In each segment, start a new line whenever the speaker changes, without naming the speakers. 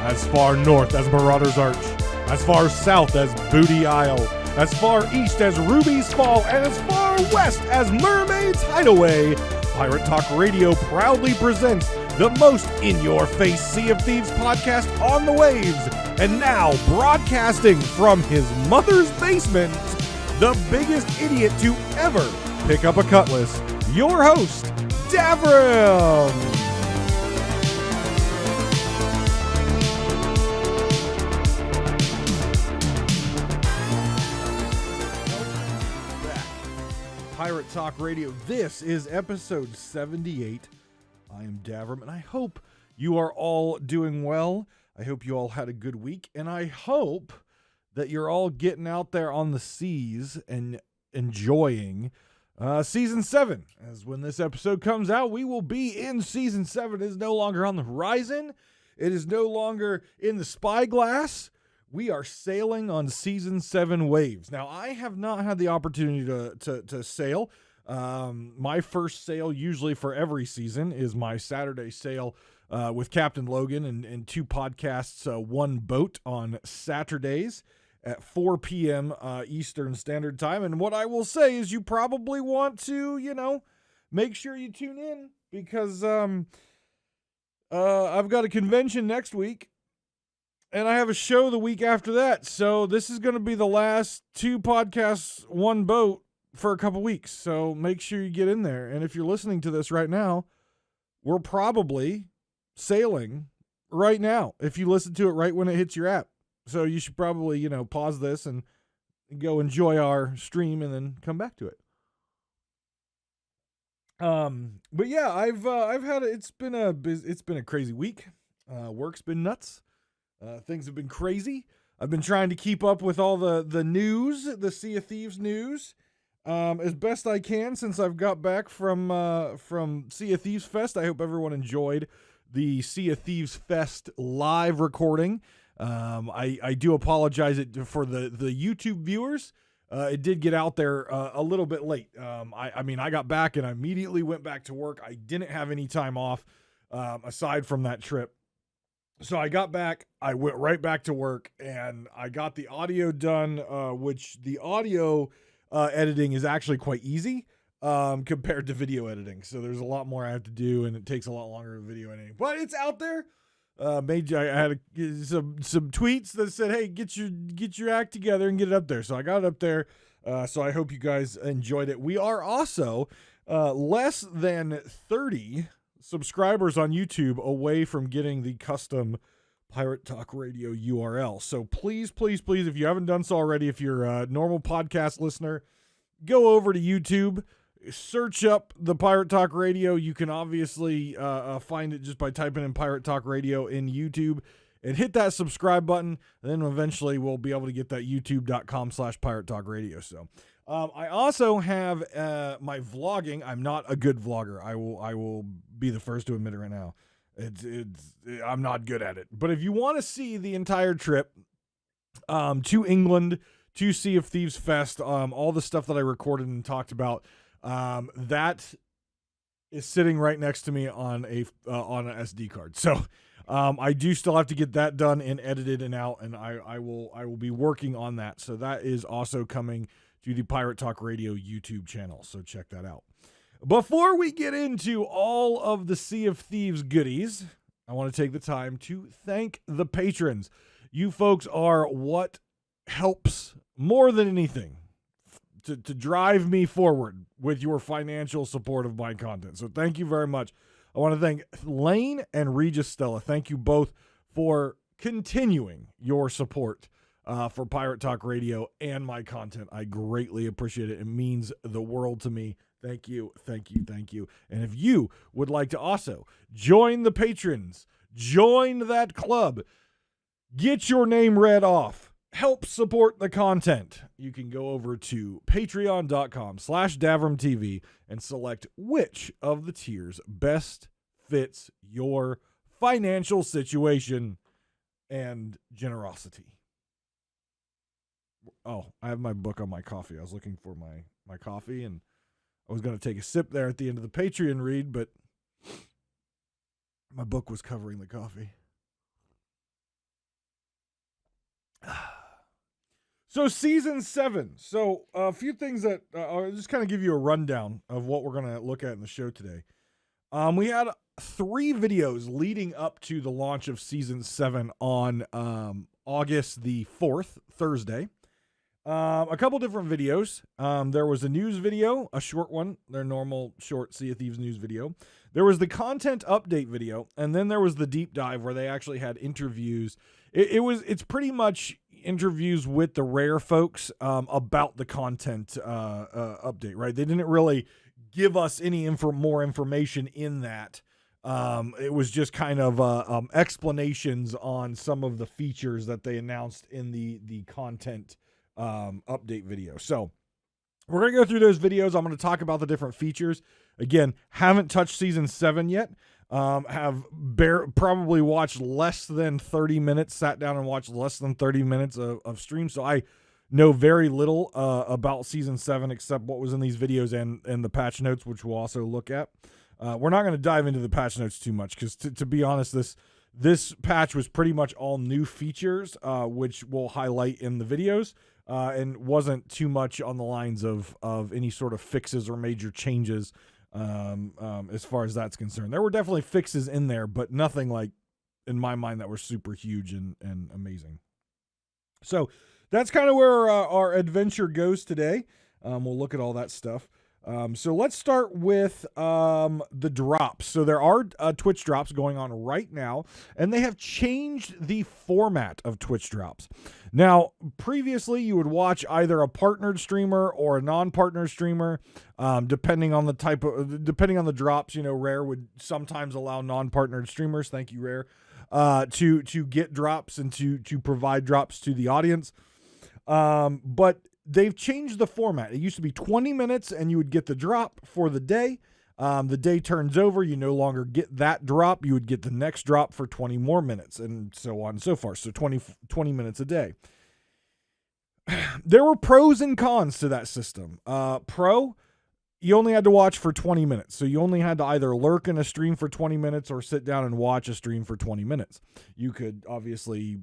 as far north as Marauder's Arch, as far south as Booty Isle, as far east as Ruby's Fall, and as far west as Mermaid's Hideaway. Pirate Talk Radio proudly presents the most in-your-face Sea of Thieves podcast on the waves. And now, broadcasting from his mother's basement, the biggest idiot to ever pick up a cutlass, your host, Davrim. Pirate Talk Radio. This is episode 78. I am Davrim, and I hope you are all doing well. I hope you all had a good week, and I hope that you're all getting out there on the seas and enjoying Season 7. As when this episode comes out, we will be in Season 7. It is no longer on the horizon. It is no longer in the spyglass. We are sailing on Season 7 waves. Now, I have not had the opportunity to sail. My first sail, usually for every season, is my Saturday sail with Captain Logan and two podcasts, one boat on Saturdays at 4 p.m. Eastern Standard Time. And what I will say is you probably want to, make sure you tune in because I've got a convention next week. And I have a show the week after that. So this is going to be the last two podcasts, one boat for a couple weeks. So make sure you get in there. And if you're listening to this right now, we're probably sailing right now if you listen to it right when it hits your app. So you should probably, pause this and go enjoy our stream and then come back to it. But yeah, I've had it's been a crazy week. Work's been nuts. Things have been crazy. I've been trying to keep up with all the news, the Sea of Thieves news, as best I can since I've got back from Sea of Thieves Fest. I hope everyone enjoyed the Sea of Thieves Fest live recording. I do apologize for the YouTube viewers. It did get out there a little bit late. I got back and I immediately went back to work. I didn't have any time off aside from that trip. So I got back, I went right back to work, and I got the audio done, which the audio editing is actually quite easy compared to video editing. So there's a lot more I have to do, and it takes a lot longer than video editing. But it's out there. I had some tweets that said, hey, get your act together and get it up there. So I got it up there. So I hope you guys enjoyed it. We are also less than 30 subscribers on YouTube away from getting the custom Pirate Talk Radio URL. So please, if you haven't done so already, if you're a normal podcast listener, go over to YouTube, search up the Pirate Talk Radio. You can obviously find it just by typing in Pirate Talk Radio in YouTube and hit that subscribe button. And then eventually we'll be able to get that youtube.com/Pirate Talk Radio. So I also have my vlogging. I'm not a good vlogger. I will be the first to admit it right now. I'm not good at it. But if you want to see the entire trip to England, to Sea of Thieves Fest, all the stuff that I recorded and talked about, that is sitting right next to me on an SD card. So I do still have to get that done and edited and out, and I will be working on that. So that is also coming to the Pirate Talk Radio YouTube channel. So check that out. Before we get into all of the Sea of Thieves goodies, I want to take the time to thank the patrons. You folks are what helps more than anything to drive me forward with your financial support of my content. So thank you very much. I want to thank Lane and Regis Stella. Thank you both for continuing your support for Pirate Talk Radio and my content. I greatly appreciate it. It means the world to me. Thank you. And if you would like to also join the patrons, join that club, get your name read off, help support the content, you can go over to patreon.com/DavrimTV and select which of the tiers best fits your financial situation and generosity. Oh, I have my book on my coffee. I was looking for my coffee, and I was going to take a sip there at the end of the Patreon read, but my book was covering the coffee. So season 7. So a few things that I'll just kind of give you a rundown of what we're going to look at in the show today. We had 3 videos leading up to the launch of season 7 on August the 4th, Thursday. A couple different videos. There was a news video, a short one, their normal short Sea of Thieves news video. There was the content update video, and then there was the deep dive where they actually had interviews. It's pretty much interviews with the Rare folks about the content update, right? They didn't really give us any more information in that. It was just kind of explanations on some of the features that they announced in the content update video. So we're going to go through those videos. I'm going to talk about the different features. Again, haven't touched season 7 yet. Probably watched less than 30 minutes, sat down and watched less than 30 minutes of stream. So I know very little about season 7 except what was in these videos and the patch notes, which we'll also look at. We're not going to dive into the patch notes too much because to be honest, this patch was pretty much all new features, which we'll highlight in the videos. And wasn't too much on the lines of any sort of fixes or major changes as far as that's concerned. There were definitely fixes in there, but nothing like, in my mind, that were super huge and amazing. So that's kind of where our adventure goes today. We'll look at all that stuff. So let's start with the drops. So there are Twitch drops going on right now, and they have changed the format of Twitch drops. Now, previously you would watch either a partnered streamer or a non-partnered streamer, depending on the drops. You know, Rare would sometimes allow non-partnered streamers. Thank you, Rare, to get drops and to provide drops to the audience. But they've changed the format. It used to be 20 minutes and you would get the drop for the day. The day turns over, you no longer get that drop. You would get the next drop for 20 more minutes and so on and so forth. So 20 minutes a day. There were pros and cons to that system. Pro, you only had to watch for 20 minutes. So you only had to either lurk in a stream for 20 minutes or sit down and watch a stream for 20 minutes. You could obviously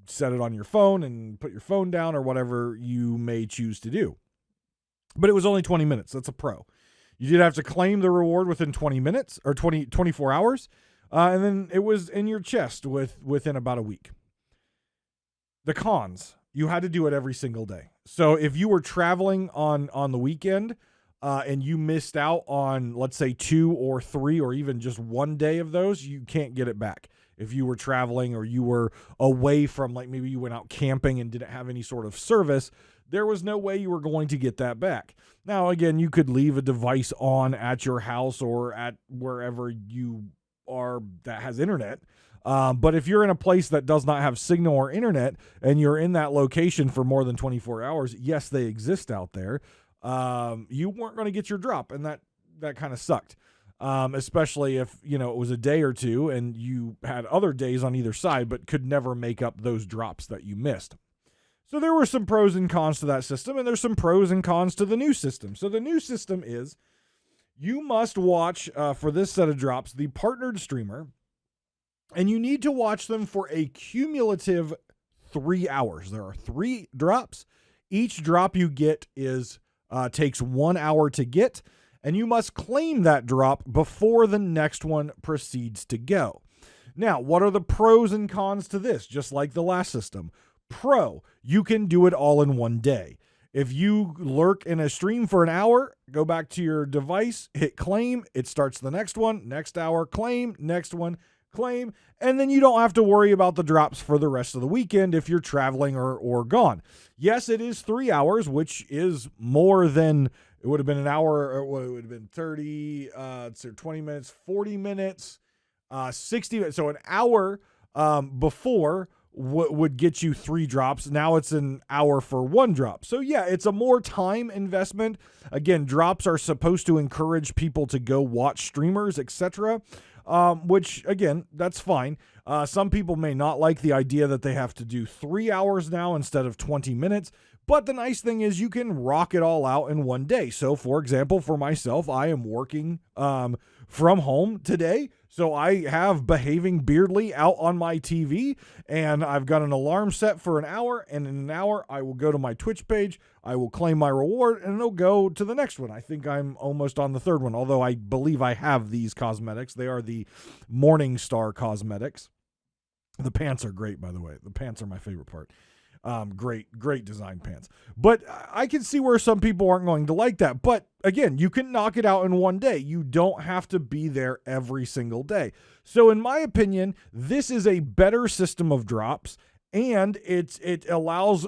set it on your phone and put your phone down or whatever you may choose to do. But it was only 20 minutes. That's a pro. You did have to claim the reward within 20 minutes or 24 hours. And then it was in your chest within about a week. The cons, you had to do it every single day. So if you were traveling on the weekend and you missed out on, let's say, 2 or 3 or even just 1 day of those, you can't get it back. If you were traveling or you were away from, like maybe you went out camping and didn't have any sort of service, there was no way you were going to get that back. Now, again, you could leave a device on at your house or at wherever you are that has internet. But if you're in a place that does not have signal or internet and you're in that location for more than 24 hours, yes, they exist out there. You weren't going to get your drop, and that kind of sucked. Especially if, you know, it was a day or two and you had other days on either side, but could never make up those drops that you missed. So there were some pros and cons to that system, and there's some pros and cons to the new system. So the new system is you must watch, for this set of drops, the partnered streamer, and you need to watch them for a cumulative 3 hours. There are 3 drops. Each drop you get takes 1 hour to get, and you must claim that drop before the next one proceeds to go. Now, what are the pros and cons to this? Just like the last system. Pro, you can do it all in one day. If you lurk in a stream for an hour, go back to your device, hit claim, it starts the next one, next hour, claim, next one, claim, and then you don't have to worry about the drops for the rest of the weekend if you're traveling or gone. Yes, it is 3 hours, which is more than, it would have been an hour, or it would have been 30, so 20 minutes, 40 minutes, 60 minutes. So an hour before would get you 3 drops. Now it's an hour for 1 drop. So yeah, it's a more time investment. Again, drops are supposed to encourage people to go watch streamers, etc. Which again, that's fine. Some people may not like the idea that they have to do 3 hours now instead of 20 minutes, But the nice thing is you can rock it all out in one day. So, for example, for myself, I am working from home today. So I have Behaving Beardly out on my TV, and I've got an alarm set for an hour, and in an hour I will go to my Twitch page, I will claim my reward, and it'll go to the next one. I think I'm almost on the third one, although I believe I have these cosmetics. They are the Morningstar cosmetics. The pants are great, by the way. The pants are my favorite part. Great design pants. But I can see where some people aren't going to like that. But again, you can knock it out in one day. You don't have to be there every single day. So in my opinion, this is a better system of drops, and it allows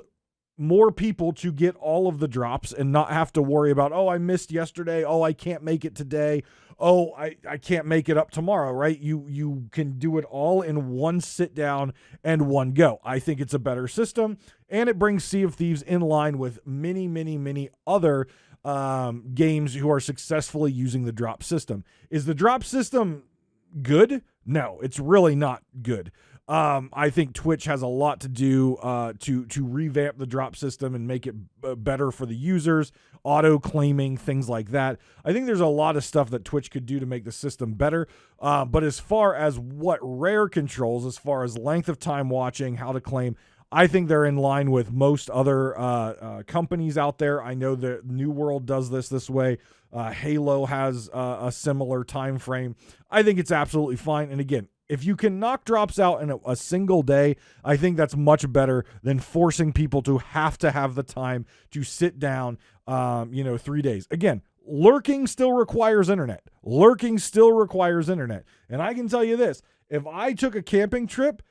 more people to get all of the drops and not have to worry about, oh, I missed yesterday. Oh, I can't make it today. Oh, I can't make it up tomorrow, right? You can do it all in one sit down and one go. I think it's a better system, and it brings Sea of Thieves in line with many other games who are successfully using the drop system. Is the drop system good? No, it's really not good. I think Twitch has a lot to do to revamp the drop system and make it better for the users, auto claiming, things like that. I think there's a lot of stuff that Twitch could do to make the system better. But as far as what Rare controls, as far as length of time watching, how to claim, I think they're in line with most other companies out there. I know that New World does this way. Halo has a similar time frame. I think it's absolutely fine. And again, if you can knock drops out in a single day, I think that's much better than forcing people to have the time to sit down, 3 days. Again, lurking still requires internet. And I can tell you this, if I took a camping trip,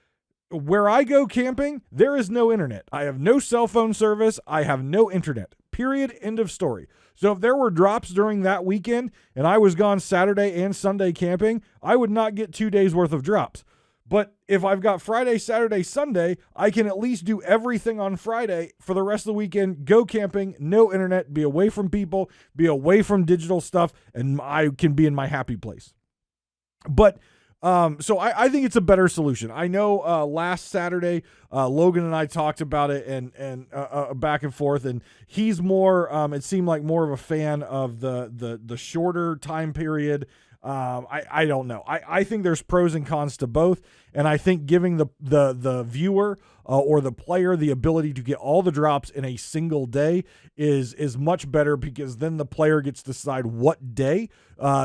where I go camping, there is no internet. I have no cell phone service. I have no internet. Period. End of story. So if there were drops during that weekend and I was gone Saturday and Sunday camping, I would not get 2 days worth of drops. But if I've got Friday, Saturday, Sunday, I can at least do everything on Friday for the rest of the weekend, go camping, no internet, be away from people, be away from digital stuff, and I can be in my happy place. But so I think it's a better solution. I know last Saturday, Logan and I talked about it and back and forth, and he's more, it seemed like more of a fan of the shorter time period. I don't know. I think there's pros and cons to both, and I think giving the viewer or the player the ability to get all the drops in a single day is much better, because then the player gets to decide what day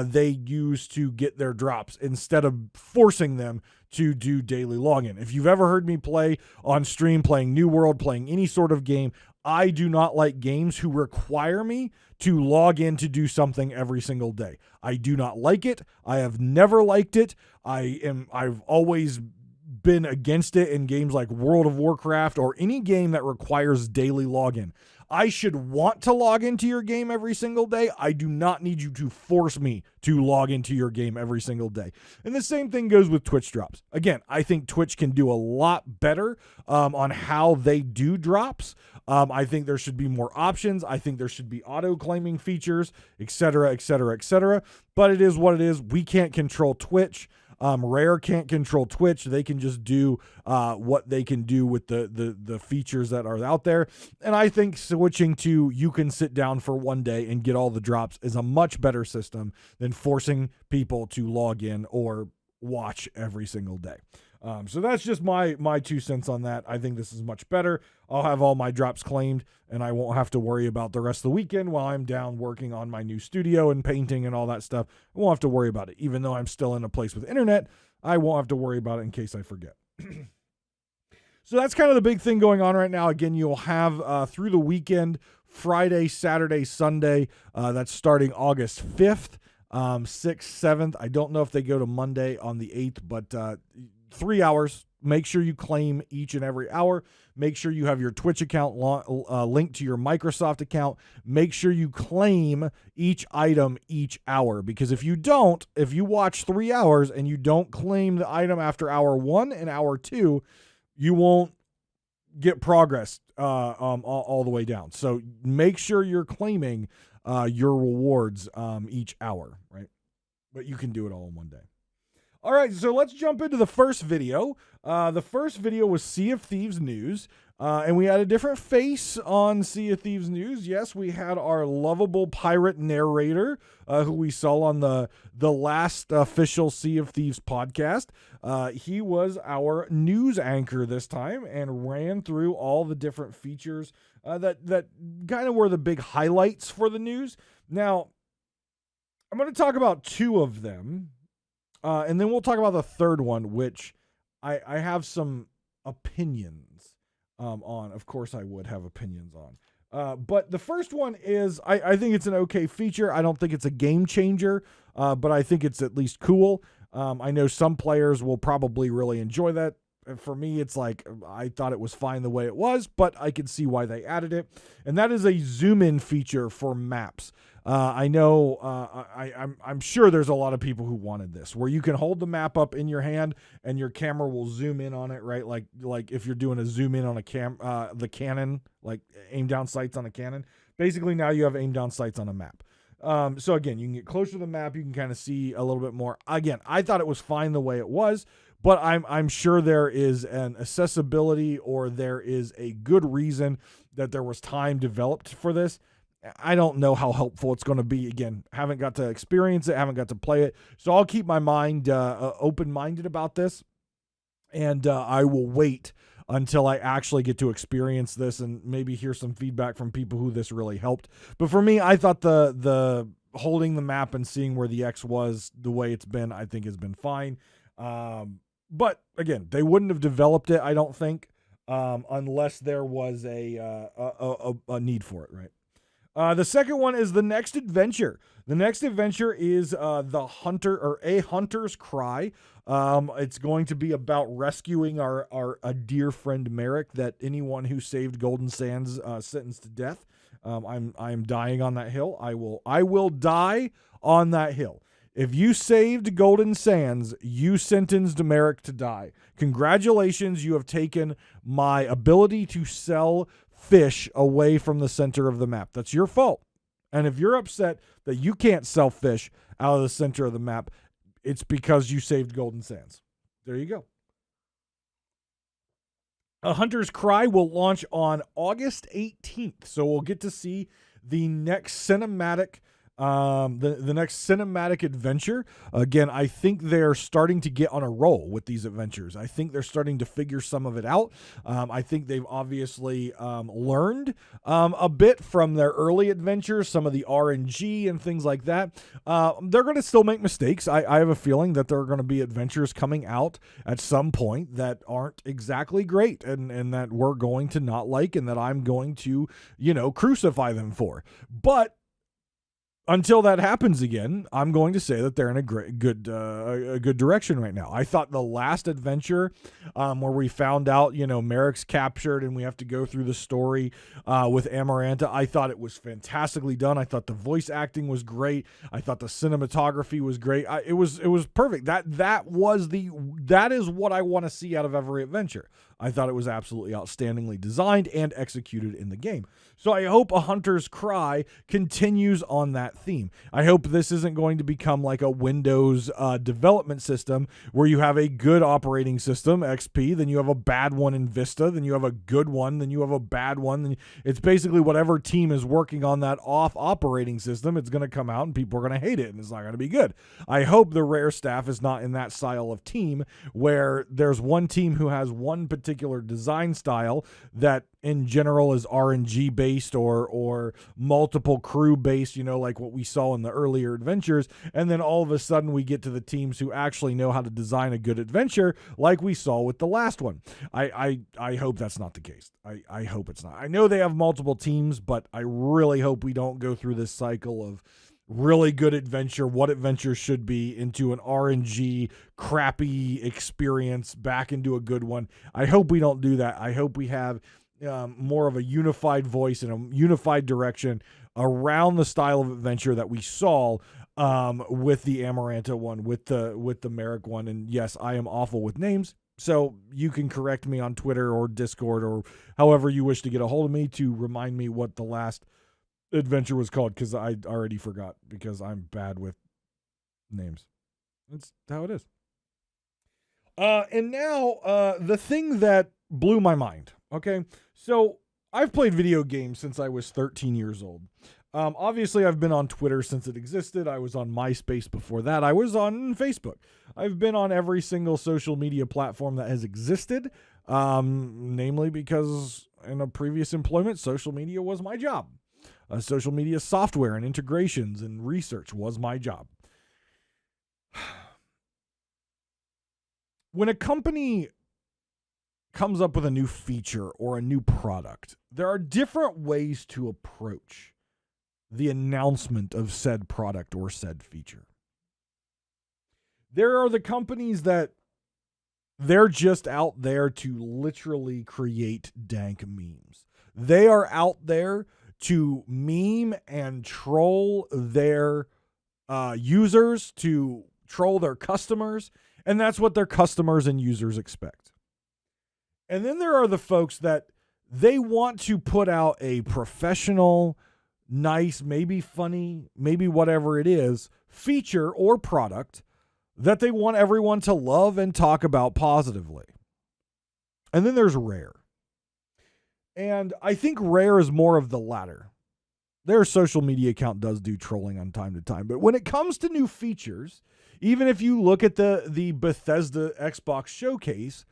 they use to get their drops instead of forcing them to do daily login. If you've ever heard me play on stream, playing New World, playing any sort of game, I do not like games who require me to log in to do something every single day. I do not like it. I have never liked it. I've always been against it in games like World of Warcraft or any game that requires daily login. I should want to log into your game every single day. I do not need you to force me to log into your game every single day. And the same thing goes with Twitch drops. Again, I think Twitch can do a lot better on how they do drops. I think there should be more options. I think there should be auto claiming features, etc. But it is what it is. We can't control Twitch. Rare can't control Twitch. They can just do what they can do with the features that are out there. And I think switching to you can sit down for one day and get all the drops is a much better system than forcing people to log in or watch every single day. So that's just my 2 cents on that. I think this is much better. I'll have all my drops claimed, and I won't have to worry about the rest of the weekend while I'm down working on my new studio and painting and all that stuff. I won't have to worry about it. Even though I'm still in a place with internet, I won't have to worry about it in case I forget. So that's kind of the big thing going on right now. Again, you'll have through the weekend, Friday, Saturday, Sunday. That's starting August 5th, 6th, 7th. I don't know if they go to Monday on the 8th, but 3 hours. Make sure you claim each and every hour. Make sure you have your Twitch account linked to your Microsoft account. Make sure you claim each item each hour, because if you don't, if you watch 3 hours and you don't claim the item after hour 1 and hour 2, you won't get progress all the way down. So make sure you're claiming your rewards each hour, right? But you can do it all in one day. All right, so let's jump into the first video. The first video was Sea of Thieves news, and we had a different face on Sea of Thieves news. Yes, we had our lovable pirate narrator, who we saw on the last official Sea of Thieves podcast. He was our news anchor this time and ran through all the different features that kind of were the big highlights for the news. Now, I'm going to talk about two of them. And then we'll talk about the third one, which I have some opinions on. Of course, I would have opinions on. But the first one is, I think it's an okay feature. I don't think it's a game changer, but I think it's at least cool. I know some players will probably really enjoy that. For me, it's like, I thought it was fine the way it was, but I can see why they added it. And that is a zoom in feature for maps. I know, I'm sure there's a lot of people who wanted this, where you can hold the map up in your hand and your camera will zoom in on it, right? Like if you're doing a zoom in on the Canon, like aim down sights on a Canon. Basically, now you have aim down sights on a map. So again, you can get closer to the map. You can kind of see a little bit more. Again, I thought it was fine the way it was, but I'm sure there is an accessibility, or there is a good reason that there was time developed for this. I don't know how helpful it's going to be. Again, haven't got to experience it, haven't got to play it. So I'll keep my mind open-minded about this, and I will wait until I actually get to experience this and maybe hear some feedback from people who this really helped. But for me, I thought the holding the map and seeing where the X was the way it's been, I think has been fine. But again, they wouldn't have developed it, I don't think, unless there was a need for it, right? The second one is the next adventure. The next adventure is the Hunter, or A Hunter's Cry. It's going to be about rescuing a dear friend Merrick that anyone who saved Golden Sands sentenced to death. I'm dying on that hill. I will die on that hill. If you saved Golden Sands, you sentenced Merrick to die. Congratulations, you have taken my ability to sell fish away from the center of the map. That's your fault. And if you're upset that you can't sell fish out of the center of the map, it's because you saved Golden Sands. There you go. A Hunter's Cry will launch on August 18th. So we'll get to see the next cinematic the next cinematic adventure. Again, I think they're starting to get on a roll with these adventures. I think they're starting to figure some of it out. I think they've obviously learned a bit from their early adventures, some of the RNG and things like that. They're going to still make mistakes. I have a feeling that there are going to be adventures coming out at some point that aren't exactly great, and that we're going to not like, and that I'm going to, crucify them for. But until that happens again, I'm going to say that they're in a good direction right now. I thought the last adventure, where we found out, Merrick's captured and we have to go through the story with Amaranta, I thought it was fantastically done. I thought the voice acting was great. I thought the cinematography was great. It was perfect. That is what I want to see out of every adventure. I thought it was absolutely outstandingly designed and executed in the game. So I hope A Hunter's Cry continues on that theme. I hope this isn't going to become like a Windows development system where you have a good operating system, XP, then you have a bad one in Vista, then you have a good one, then you have a bad one. Then it's basically whatever team is working on that off operating system, it's going to come out and people are going to hate it and it's not going to be good. I hope the Rare staff is not in that style of team where there's one team who has one particular design style that in general is RNG based or multiple crew based, like what we saw in the earlier adventures. And then all of a sudden we get to the teams who actually know how to design a good adventure like we saw with the last one. I hope that's not the case. I hope it's not. I know they have multiple teams, but I really hope we don't go through this cycle of really good adventure, what adventure should be, into an RNG crappy experience back into a good one. I hope we don't do that. I hope we have more of a unified voice and a unified direction around the style of adventure that we saw with the Amaranta one, with the Merrick one. And yes, I am awful with names, so you can correct me on Twitter or Discord or however you wish to get a hold of me to remind me what the last adventure was called, because I already forgot because I'm bad with names. That's how it is. And now, the thing that blew my mind. Okay. So I've played video games since I was 13 years old. Obviously, I've been on Twitter since it existed. I was on MySpace before that. I was on Facebook. I've been on every single social media platform that has existed, namely because in a previous employment, social media was my job. Social media software and integrations and research was my job. When a company comes up with a new feature or a new product, there are different ways to approach the announcement of said product or said feature. There are the companies that they're just out there to literally create dank memes. They are out there to meme and troll their users, to troll their customers, and that's what their customers and users expect. And then there are the folks that they want to put out a professional, nice, maybe funny, maybe whatever it is, feature or product that they want everyone to love and talk about positively. And then there's Rare. And I think Rare is more of the latter. Their social media account does do trolling on time to time. But when it comes to new features, even if you look at the Bethesda Xbox showcase,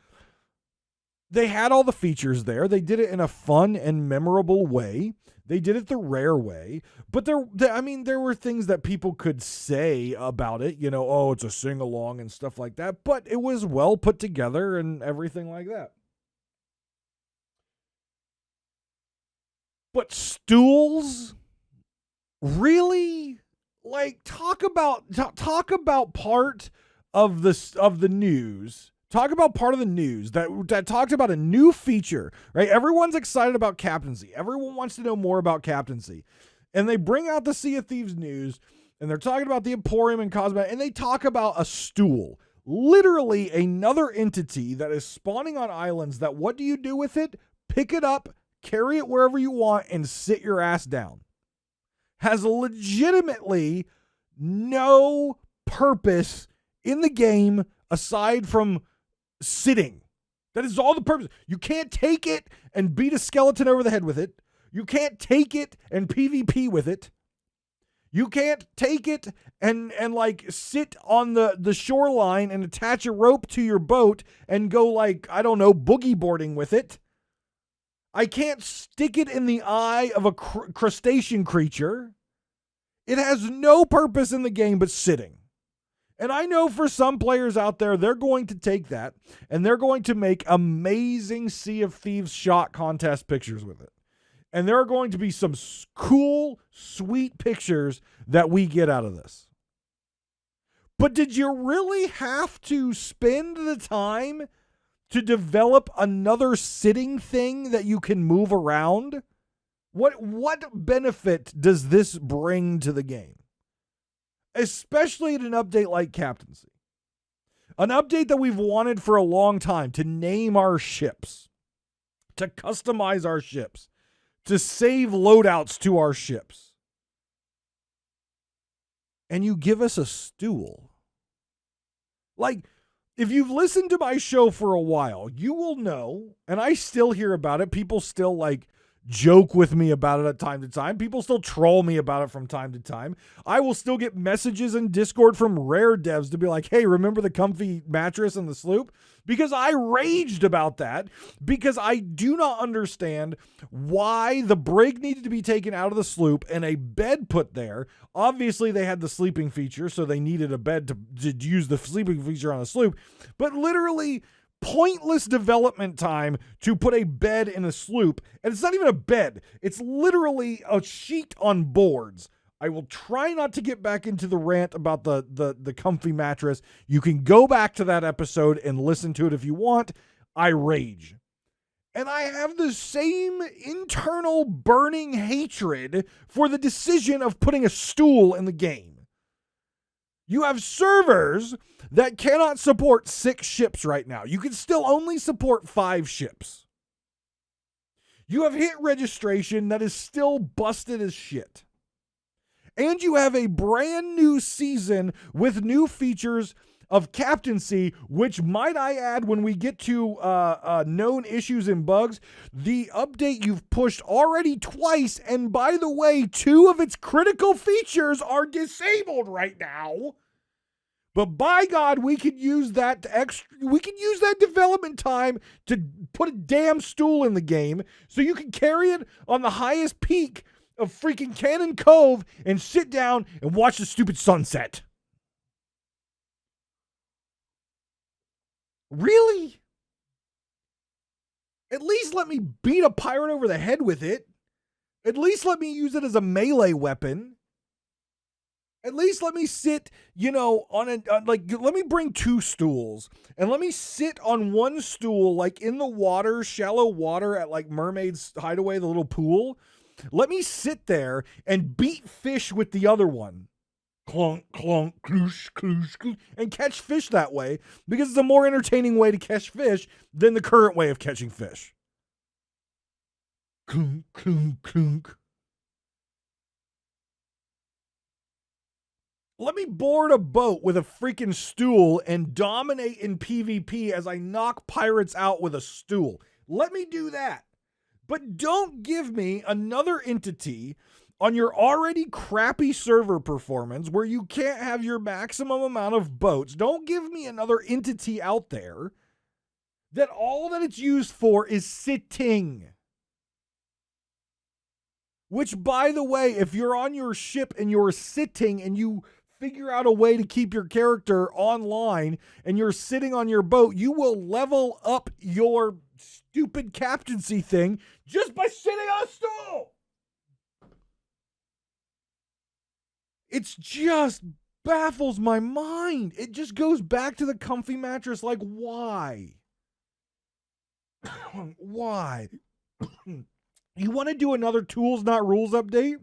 they had all the features there. They did it in a fun and memorable way. They did it the Rare way. But there were things that people could say about it. You know, oh, it's a sing-along and stuff like that. But it was well put together and everything like that. But Stools, really? Like, talk about part of the news. Talk about part of the news that talked about a new feature, right? Everyone's excited about captaincy. Everyone wants to know more about captaincy. And they bring out the Sea of Thieves news, and they're talking about the Emporium and Cosmet, and they talk about a stool. Literally another entity that is spawning on islands that what do you do with it? Pick it up, carry it wherever you want, and sit your ass down. Has legitimately no purpose in the game aside from sitting. That is all the purpose. You can't take it and beat a skeleton over the head with it. You can't take it and PvP with it. You can't take it and like sit on the shoreline and attach a rope to your boat and go like, I don't know, boogie boarding with it. I can't stick it in the eye of a crustacean creature. It has no purpose in the game but sitting. And I know for some players out there, they're going to take that and they're going to make amazing Sea of Thieves shot contest pictures with it. And there are going to be some cool, sweet pictures that we get out of this. But did you really have to spend the time to develop another sitting thing that you can move around? What benefit does this bring to the game? Especially in an update like Captaincy. An update that we've wanted for a long time, to name our ships, to customize our ships, to save loadouts to our ships. And you give us a stool. Like, if you've listened to my show for a while, you will know, and I still hear about it, people still like joke with me about it at time to time. People still troll me about it from time to time. I will still get messages in Discord from Rare devs to be like, hey, remember the comfy mattress and the sloop? Because I raged about that, because I do not understand why the brig needed to be taken out of the sloop and a bed put there. Obviously, they had the sleeping feature, so they needed a bed to use the sleeping feature on the sloop. But literally, pointless development time to put a bed in a sloop. And it's not even a bed. It's literally a sheet on boards. I will try not to get back into the rant about the comfy mattress. You can go back to that episode and listen to it if you want. I rage. And I have the same internal burning hatred for the decision of putting a stool in the game. You have servers that cannot support 6 ships right now. You can still only support 5 ships. You have hit registration that is still busted as shit. And you have a brand new season with new features of captaincy, which might I add, when we get to known issues and bugs, the update you've pushed already twice, and by the way, 2 of its critical features are disabled right now. But by God, we could use that development time to put a damn stool in the game so you can carry it on the highest peak of freaking Cannon Cove and sit down and watch the stupid sunset. Really? At least let me beat a pirate over the head with it. At least let me use it as a melee weapon. At least let me sit, let me bring 2 stools and let me sit on one stool, like in the water, shallow water at like Mermaid's Hideaway, the little pool. Let me sit there and beat fish with the other one. Clunk, clunk, kloosh, kloosh, kloosh, and catch fish that way, because it's a more entertaining way to catch fish than the current way of catching fish. Clunk, clunk, clunk. Let me board a boat with a freaking stool and dominate in PvP as I knock pirates out with a stool. Let me do that. But don't give me another entity on your already crappy server performance where you can't have your maximum amount of boats. Don't give me another entity out there that all that it's used for is sitting. Which, by the way, if you're on your ship and you're sitting and you figure out a way to keep your character online and you're sitting on your boat, you will level up your stupid captaincy thing just by sitting on a stool. It's just baffles my mind. It just goes back to the comfy mattress. Like, why? Why? You want to do another Tools Not Rules update?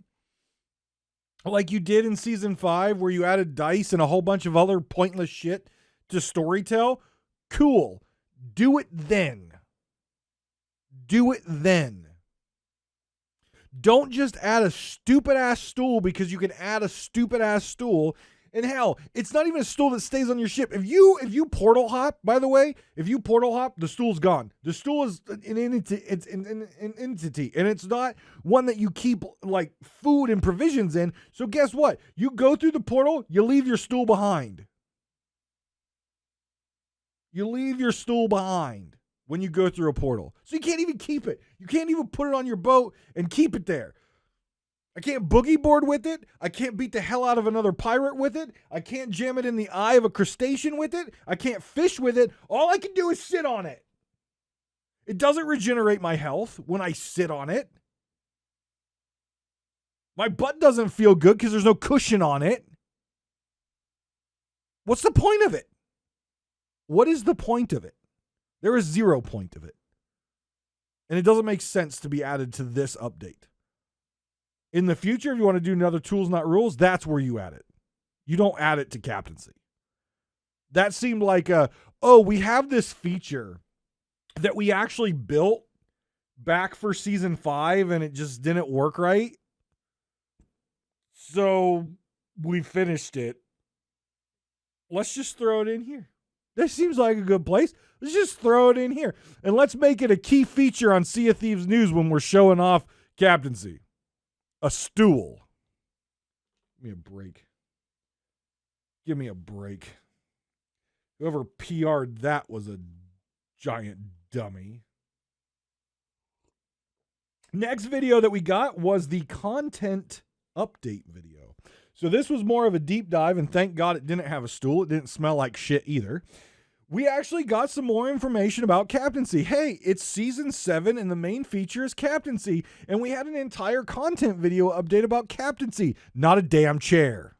Like you did in Season 5, where you added dice and a whole bunch of other pointless shit to storytell? Cool. Do it then. Do it then. Don't just add a stupid-ass stool because you can add a stupid-ass stool. And hell, it's not even a stool that stays on your ship. If you portal hop, by the way, if you portal hop, the stool's gone. The stool is an entity, and it's not one that you keep like food and provisions in. So guess what? You go through the portal, you leave your stool behind. You leave your stool behind when you go through a portal. So you can't even keep it. You can't even put it on your boat and keep it there. I can't boogie board with it. I can't beat the hell out of another pirate with it. I can't jam it in the eye of a crustacean with it. I can't fish with it. All I can do is sit on it. It doesn't regenerate my health when I sit on it. My butt doesn't feel good because there's no cushion on it. What's the point of it? What is the point of it? There is 0 point of it. And it doesn't make sense to be added to this update. In the future, if you want to do another Tools Not Rules, that's where you add it. You don't add it to captaincy. That seemed like we have this feature that we actually built back for Season 5 and it just didn't work right. So we finished it. Let's just throw it in here. This seems like a good place. Let's just throw it in here. And let's make it a key feature on Sea of Thieves news when we're showing off captaincy. A stool. Give me a break. Give me a break. Whoever PR'd that was a giant dummy. Next video that we got was the content update video. So this was more of a deep dive, and thank God it didn't have a stool. It didn't smell like shit either. We actually got some more information about captaincy. Hey, it's Season 7, and the main feature is captaincy, and we had an entire content video update about captaincy, not a damn chair.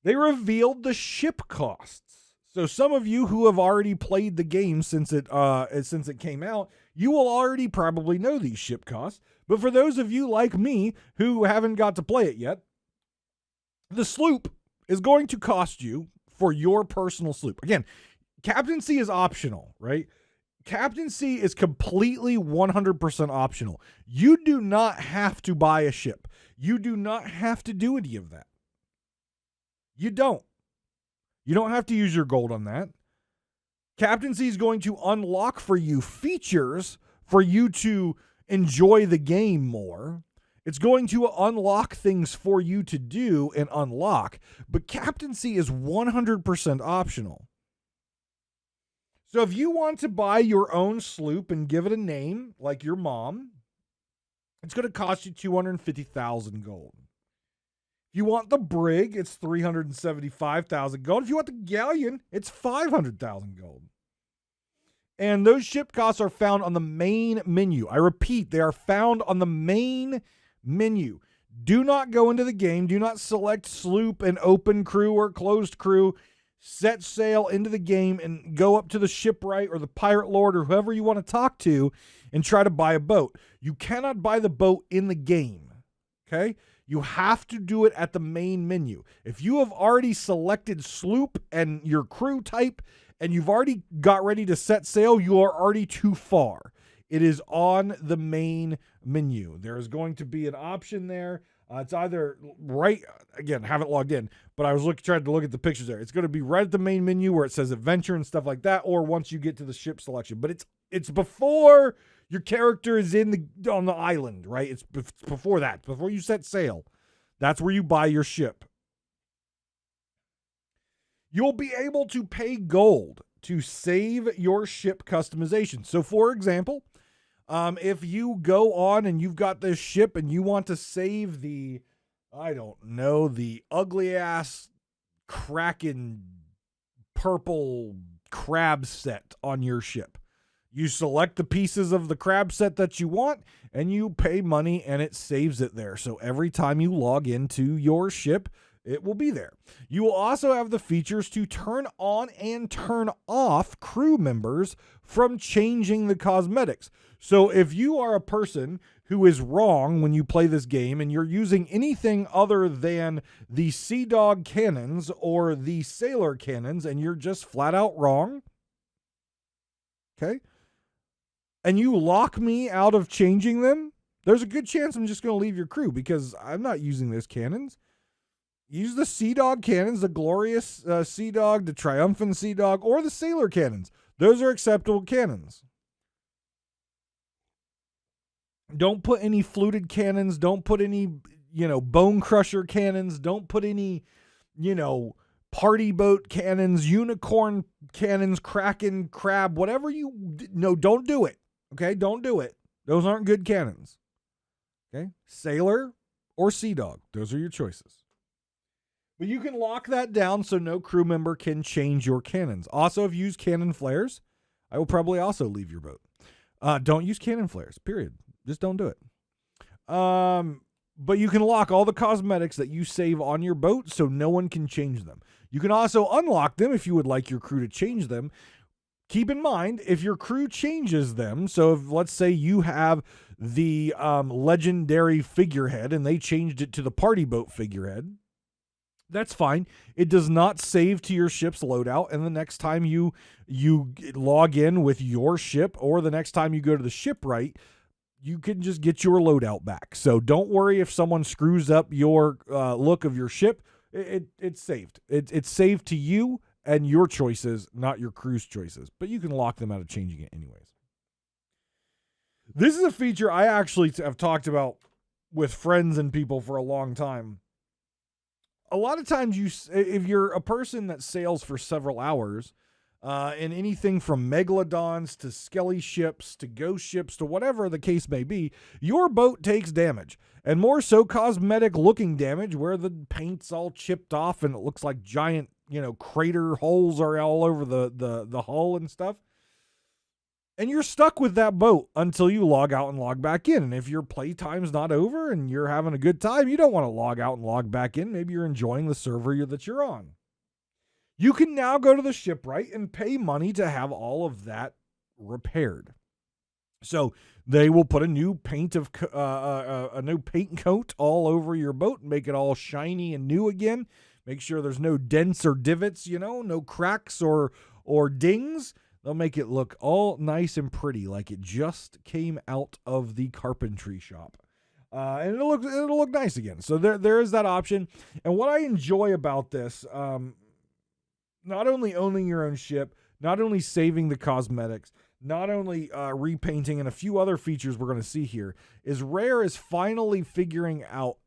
They revealed the ship costs. So some of you who have already played the game since it came out, you will already probably know these ship costs. But for those of you like me who haven't got to play it yet, the sloop is going to cost you for your personal sloop. Again, captaincy is optional, right? Captaincy is completely 100% optional. You do not have to buy a ship. You do not have to do any of that. You don't. You don't have to use your gold on that. Captaincy is going to unlock for you features for you to enjoy the game more. It's going to unlock things for you to do and unlock, but captaincy is 100% optional. So if you want to buy your own sloop and give it a name, like your mom, it's going to cost you 250,000 gold. If you want the brig, it's 375,000 gold. If you want the galleon, it's 500,000 gold. And those ship costs are found on the main menu. I repeat, they are found on the main menu. Do not go into the game. Do not select sloop and open crew or closed crew. Set sail into the game and go up to the shipwright or the pirate lord or whoever you want to talk to and try to buy a boat. You cannot buy the boat in the game. Okay? You have to do it at the main menu. If you have already selected sloop and your crew type and you've already got ready to set sail, you are already too far. It is on the main menu. There is going to be an option there. It's either right, again, haven't logged in, but I was trying to look at the pictures there. It's going to be right at the main menu where it says adventure and stuff like that, or once you get to the ship selection. But it's before your character is on the island, right? It's before that, before you set sail. That's where you buy your ship. You'll be able to pay gold to save your ship customization. So, for example, if you go on and you've got this ship and you want to save the ugly ass Kraken purple crab set on your ship. You select the pieces of the crab set that you want and you pay money and it saves it there. So every time you log into your ship, it will be there. You will also have the features to turn on and turn off crew members from changing the cosmetics. So if you are a person who is wrong when you play this game and you're using anything other than the Sea Dog cannons or the Sailor cannons and you're just flat out wrong, okay, and you lock me out of changing them, there's a good chance I'm just going to leave your crew because I'm not using those cannons. Use the Sea Dog cannons, the Glorious Sea Dog, the Triumphant Sea Dog, or the Sailor cannons. Those are acceptable cannons. Don't put any fluted cannons. Don't put any, bone crusher cannons. Don't put any, party boat cannons, unicorn cannons, kraken, crab, whatever don't do it. Okay, don't do it. Those aren't good cannons. Okay, Sailor or Sea Dog. Those are your choices. But you can lock that down so no crew member can change your cannons. Also, if you use cannon flares, I will probably also leave your boat. Don't use cannon flares, period. Just don't do it. But you can lock all the cosmetics that you save on your boat so no one can change them. You can also unlock them if you would like your crew to change them. Keep in mind, if your crew changes them, so if, let's say you have the legendary figurehead and they changed it to the party boat figurehead, that's fine. It does not save to your ship's loadout, and the next time you log in with your ship or the next time you go to the shipwright, you can just get your loadout back. So don't worry if someone screws up your look of your ship. It's saved. It's saved to you and your choices, not your crew's choices. But you can lock them out of changing it anyways. This is a feature I actually have talked about with friends and people for a long time. A lot of times, if you're a person that sails for several hours, in anything from megalodons to skelly ships to ghost ships to whatever the case may be, your boat takes damage. And more so cosmetic looking damage where the paint's all chipped off and it looks like giant, crater holes are all over the hull and stuff. And you're stuck with that boat until you log out and log back in. And if your playtime's not over and you're having a good time, you don't want to log out and log back in. Maybe you're enjoying the server that you're on. You can now go to the shipwright and pay money to have all of that repaired. So they will put a new paint coat all over your boat and make it all shiny and new again. Make sure there's no dents or divots, no cracks or dings. They'll make it look all nice and pretty, like it just came out of the carpentry shop. And it'll look nice again. So there is that option. And what I enjoy about this, not only owning your own ship, not only saving the cosmetics, not only repainting and a few other features we're going to see here, is Rare is finally figuring out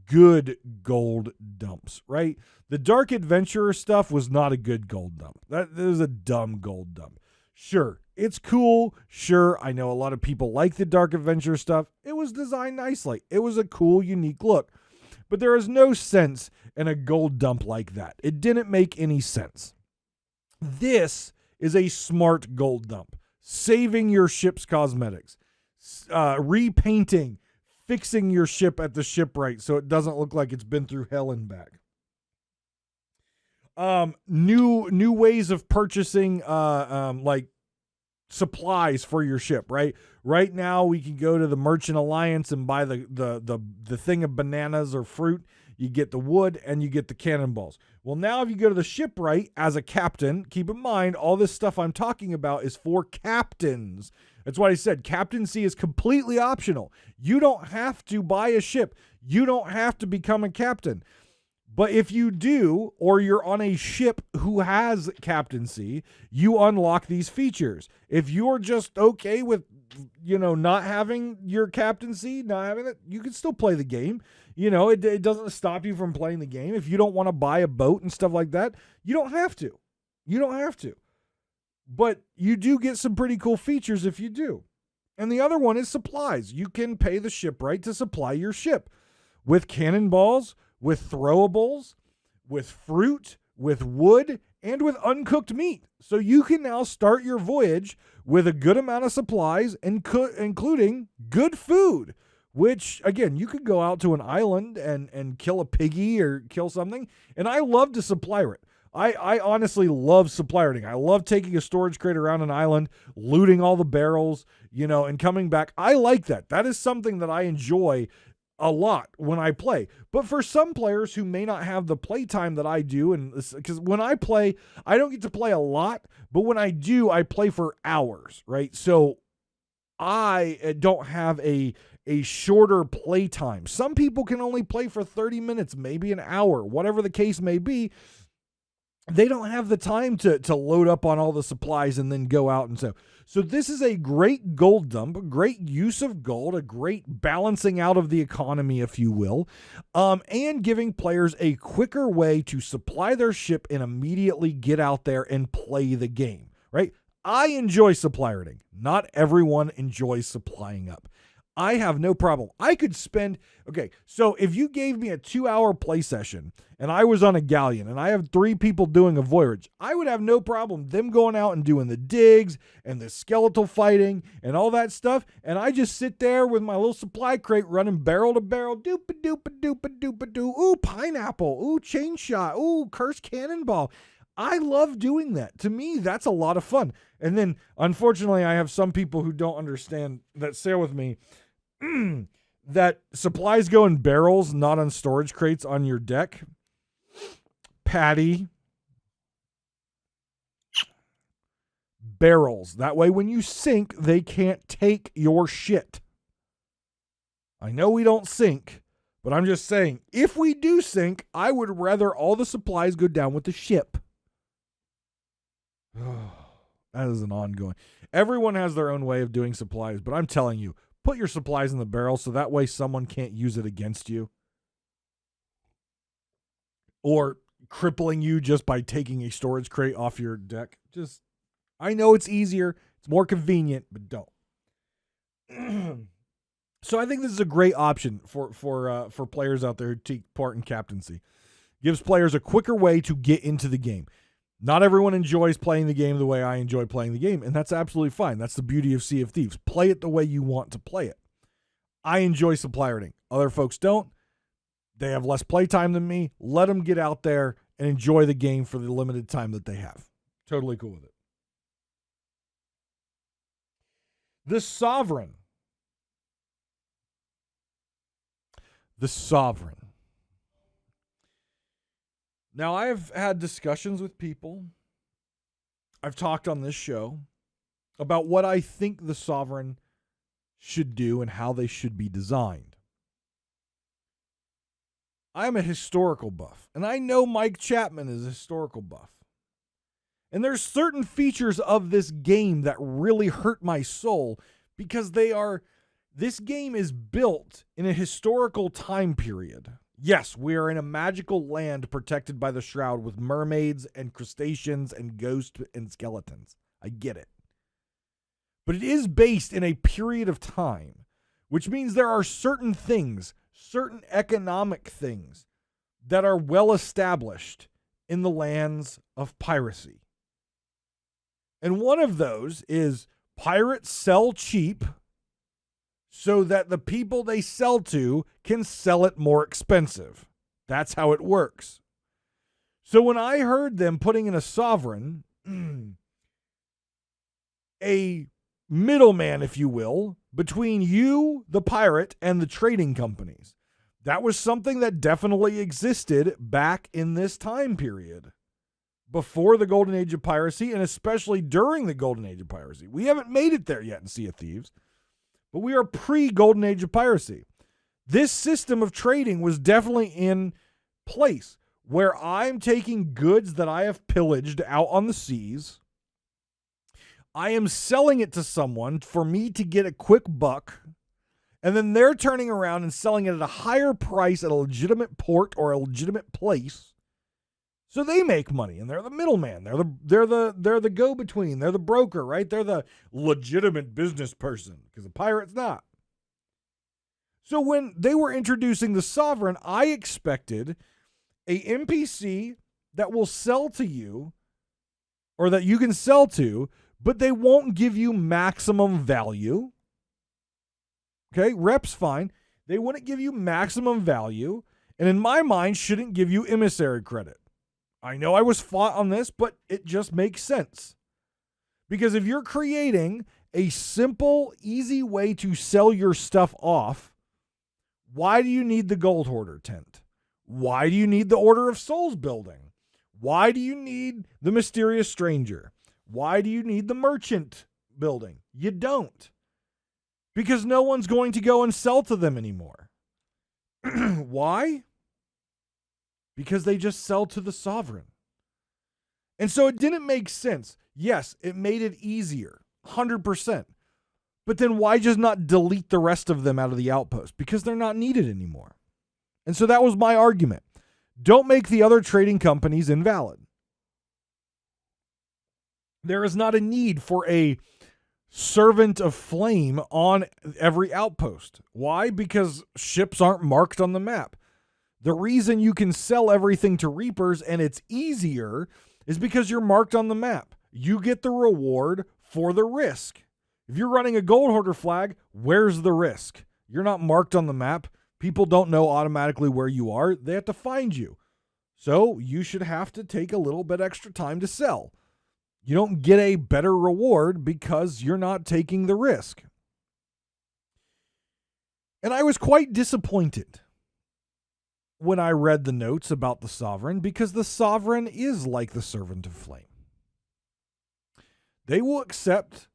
good gold dumps, right? The Dark Adventurer stuff was not a good gold dump. That was a dumb gold dump. Sure, it's cool. Sure, I know a lot of people like the Dark Adventure stuff. It was designed nicely. It was a cool, unique look. But there is no sense in a gold dump like that. It didn't make any sense. This is a smart gold dump. Saving your ship's cosmetics. Repainting. Fixing your ship at the shipwright so it doesn't look like it's been through hell and back. New ways of purchasing like supplies for your ship, right? Right now we can go to the Merchant Alliance and buy the thing of bananas or fruit. You get the wood and you get the cannonballs. Well, now if you go to the shipwright as a captain, keep in mind all this stuff I'm talking about is for captains. That's why I said captaincy is completely optional. You don't have to buy a ship. You don't have to become a captain. But if you do, or you're on a ship who has captaincy, you unlock these features. If you're just okay with, not having your captaincy, not having it, you can still play the game. It doesn't stop you from playing the game. If you don't want to buy a boat and stuff like that, you don't have to. You don't have to. But you do get some pretty cool features if you do. And the other one is supplies. You can pay the shipwright to supply your ship with cannonballs, with throwables, with fruit, with wood, and with uncooked meat. So you can now start your voyage with a good amount of supplies, including good food, which, again, you could go out to an island and kill a piggy or kill something. And I love to supplier it. I honestly love supplierting. I love taking a storage crate around an island, looting all the barrels, and coming back. I like that. That is something that I enjoy a lot when I play. But for some players who may not have the play time that I do, and because when I play, I don't get to play a lot, but when I do, I play for hours, right? So I don't have a shorter play time. Some people can only play for 30 minutes, maybe an hour, whatever the case may be. They don't have the time to load up on all the supplies and then go out and so this is a great gold dump, a great use of gold, a great balancing out of the economy, if you will, and giving players a quicker way to supply their ship and immediately get out there and play the game, right? I enjoy supplierting. Not everyone enjoys supplying up. I have no problem. I could spend, so if you gave me a 2-hour play session and I was on a galleon and I have 3 people doing a voyage, I would have no problem them going out and doing the digs and the skeletal fighting and all that stuff. And I just sit there with my little supply crate running barrel to barrel, doop-a-doop-a-doop-a-doop-a-doo, ooh, pineapple, ooh, chain shot, ooh, cursed cannonball. I love doing that. To me, that's a lot of fun. And then, unfortunately, I have some people who don't understand that sail with me that supplies go in barrels, not on storage crates on your deck. Patty. Barrels. That way, when you sink, they can't take your shit. I know we don't sink, but I'm just saying, if we do sink, I would rather all the supplies go down with the ship. That is an ongoing. Everyone has their own way of doing supplies, but I'm telling you, put your supplies in the barrel so that way someone can't use it against you. Or crippling you just by taking a storage crate off your deck. I know it's easier, it's more convenient, but don't. So I think this is a great option for players out there who take part in captaincy. Gives players a quicker way to get into the game. Not everyone enjoys playing the game the way I enjoy playing the game, and that's absolutely fine. That's the beauty of Sea of Thieves. Play it the way you want to play it. I enjoy supplierting. Other folks don't. They have less playtime than me. Let them get out there and enjoy the game for the limited time that they have. Totally cool with it. The Sovereign. The Sovereign. Now, I've had discussions with people. I've talked on this show about what I think the Sovereign should do and how they should be designed. I'm a historical buff, and I know Mike Chapman is a historical buff. And there's certain features of this game that really hurt my soul because this game is built in a historical time period. Yes, we are in a magical land protected by the Shroud with mermaids and crustaceans and ghosts and skeletons. I get it. But it is based in a period of time, which means there are certain things, certain economic things that are well established in the lands of piracy. And one of those is pirates sell cheap so that the people they sell to can sell it more expensive. That's how it works. So when I heard them putting in a sovereign, a middleman, if you will, between you, the pirate, and the trading companies, that was something that definitely existed back in this time period. Before the Golden Age of Piracy, and especially during the Golden Age of Piracy. We haven't made it there yet in Sea of Thieves, but we are pre-Golden Age of Piracy. This system of trading was definitely in place, where I'm taking goods that I have pillaged out on the seas. I am selling it to someone for me to get a quick buck, and then they're turning around and selling it at a higher price at a legitimate port or a legitimate place. So they make money, and they're the middleman. They're the go-between. They're the broker, right? They're the legitimate business person, because the pirate's not. So when they were introducing the Sovereign, I expected a NPC that will sell to you, or that you can sell to, but they won't give you maximum value. Okay, rep's fine. They wouldn't give you maximum value, and in my mind, shouldn't give you emissary credit. I know I was fought on this, but it just makes sense. Because if you're creating a simple, easy way to sell your stuff off, why do you need the Gold Hoarder tent? Why do you need the Order of Souls building? Why do you need the Mysterious Stranger? Why do you need the Merchant building? You don't. Because no one's going to go and sell to them anymore. Why? Because they just sell to the Sovereign. And so it didn't make sense. Yes, it made it easier, 100%. But then why just not delete the rest of them out of the outpost? Because they're not needed anymore. And so that was my argument. Don't make the other trading companies invalid. There is not a need for a servant of flame on every outpost. Why? Because ships aren't marked on the map. The reason you can sell everything to Reapers and it's easier is because you're marked on the map. You get the reward for the risk. If you're running a Gold Hoarder flag, where's the risk? You're not marked on the map. People don't know automatically where you are. They have to find you. So you should have to take a little bit extra time to sell. You don't get a better reward because you're not taking the risk. And I was quite disappointed when I read the notes about the Sovereign, because the Sovereign is like the Servant of Flame. They will accept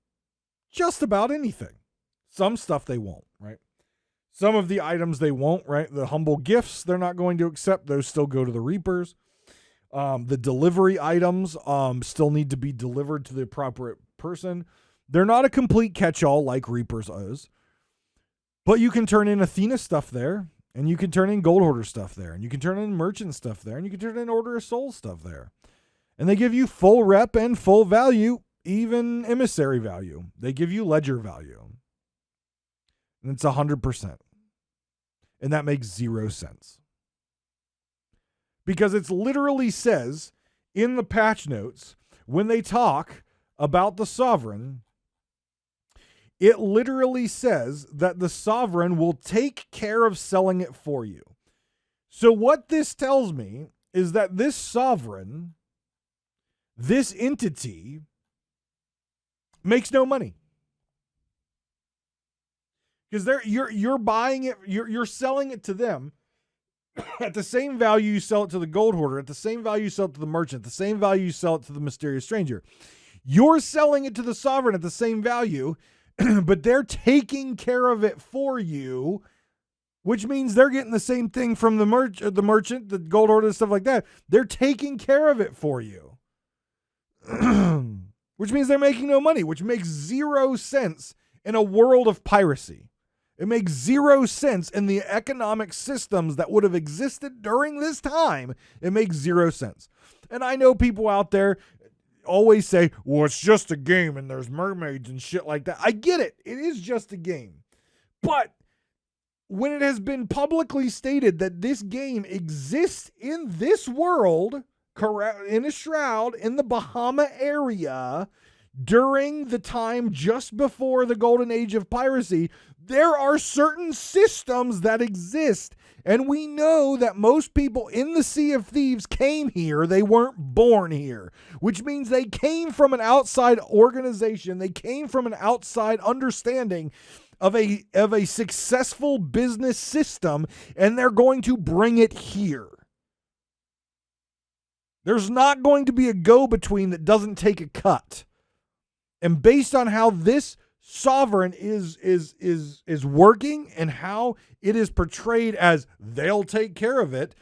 just about anything. Some stuff they won't, right? Some of the items they won't, right? The humble gifts they're not going to accept. Those still go to the Reapers. The delivery items still need to be delivered to the appropriate person. They're not a complete catch-all like Reapers is. But you can turn in Athena stuff there. And you can turn in Gold Hoarder stuff there. And you can turn in Merchant stuff there. And you can turn in Order of Souls stuff there. And they give you full rep and full value, even emissary value. They give you ledger value. And it's 100%. And that makes 0 sense. Because it literally says in the patch notes, when they talk about the Sovereign, it literally says that the Sovereign will take care of selling it for you. So what this tells me is that this Sovereign, this entity, makes no money. Because you're buying it, you're selling it to them at the same value you sell it to the Gold Hoarder, at the same value you sell it to the Merchant, the same value you sell it to the Mysterious Stranger. You're selling it to the Sovereign at the same value, but they're taking care of it for you, which means they're getting the same thing from the Merchant, the Gold Hoarder, and stuff like that. They're taking care of it for you. which means they're making no money, which makes zero sense in a world of piracy. It makes zero sense in the economic systems that would have existed during this time. It makes zero sense. And I know people out there always say, well, it's just a game and there's mermaids and shit like that. I get it. It is just a game. But when it has been publicly stated that this game exists in this world, in a shroud in the Bahama area during the time just before the golden age of piracy, there are certain systems that exist. And we know that most people in the Sea of Thieves came here. They weren't born here, which means they came from an outside organization. They came from an outside understanding of a successful business system, and they're going to bring it here. There's not going to be a go-between that doesn't take a cut. And based on how this sovereign is working and how it is portrayed as they'll take care of it,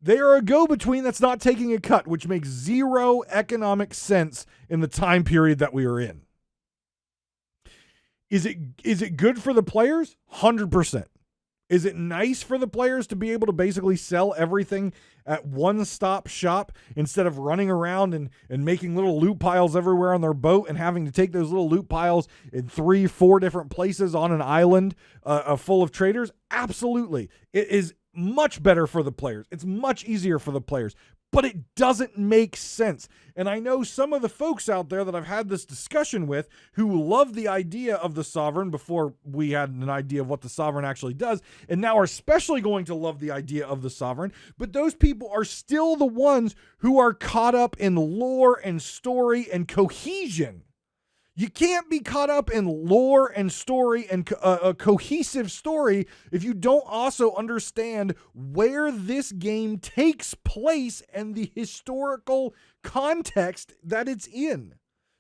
they are a go-between that's not taking a cut, which makes zero economic sense in the time period that we are in. Is it good for the players? 100%. Is it nice for the players to be able to basically sell everything at one-stop shop instead of running around and making little loot piles everywhere on their boat and having to take those little loot piles in 3-4 different places on an island full of traders? Absolutely. It is much better for the players. It's much easier for the players. But it doesn't make sense. And I know some of the folks out there that I've had this discussion with who love the idea of the Sovereign before we had an idea of what the Sovereign actually does, and now are especially going to love the idea of the Sovereign. But those people are still the ones who are caught up in lore and story and cohesion. You can't be caught up in lore and story and a cohesive story if you don't also understand where this game takes place and the historical context that it's in.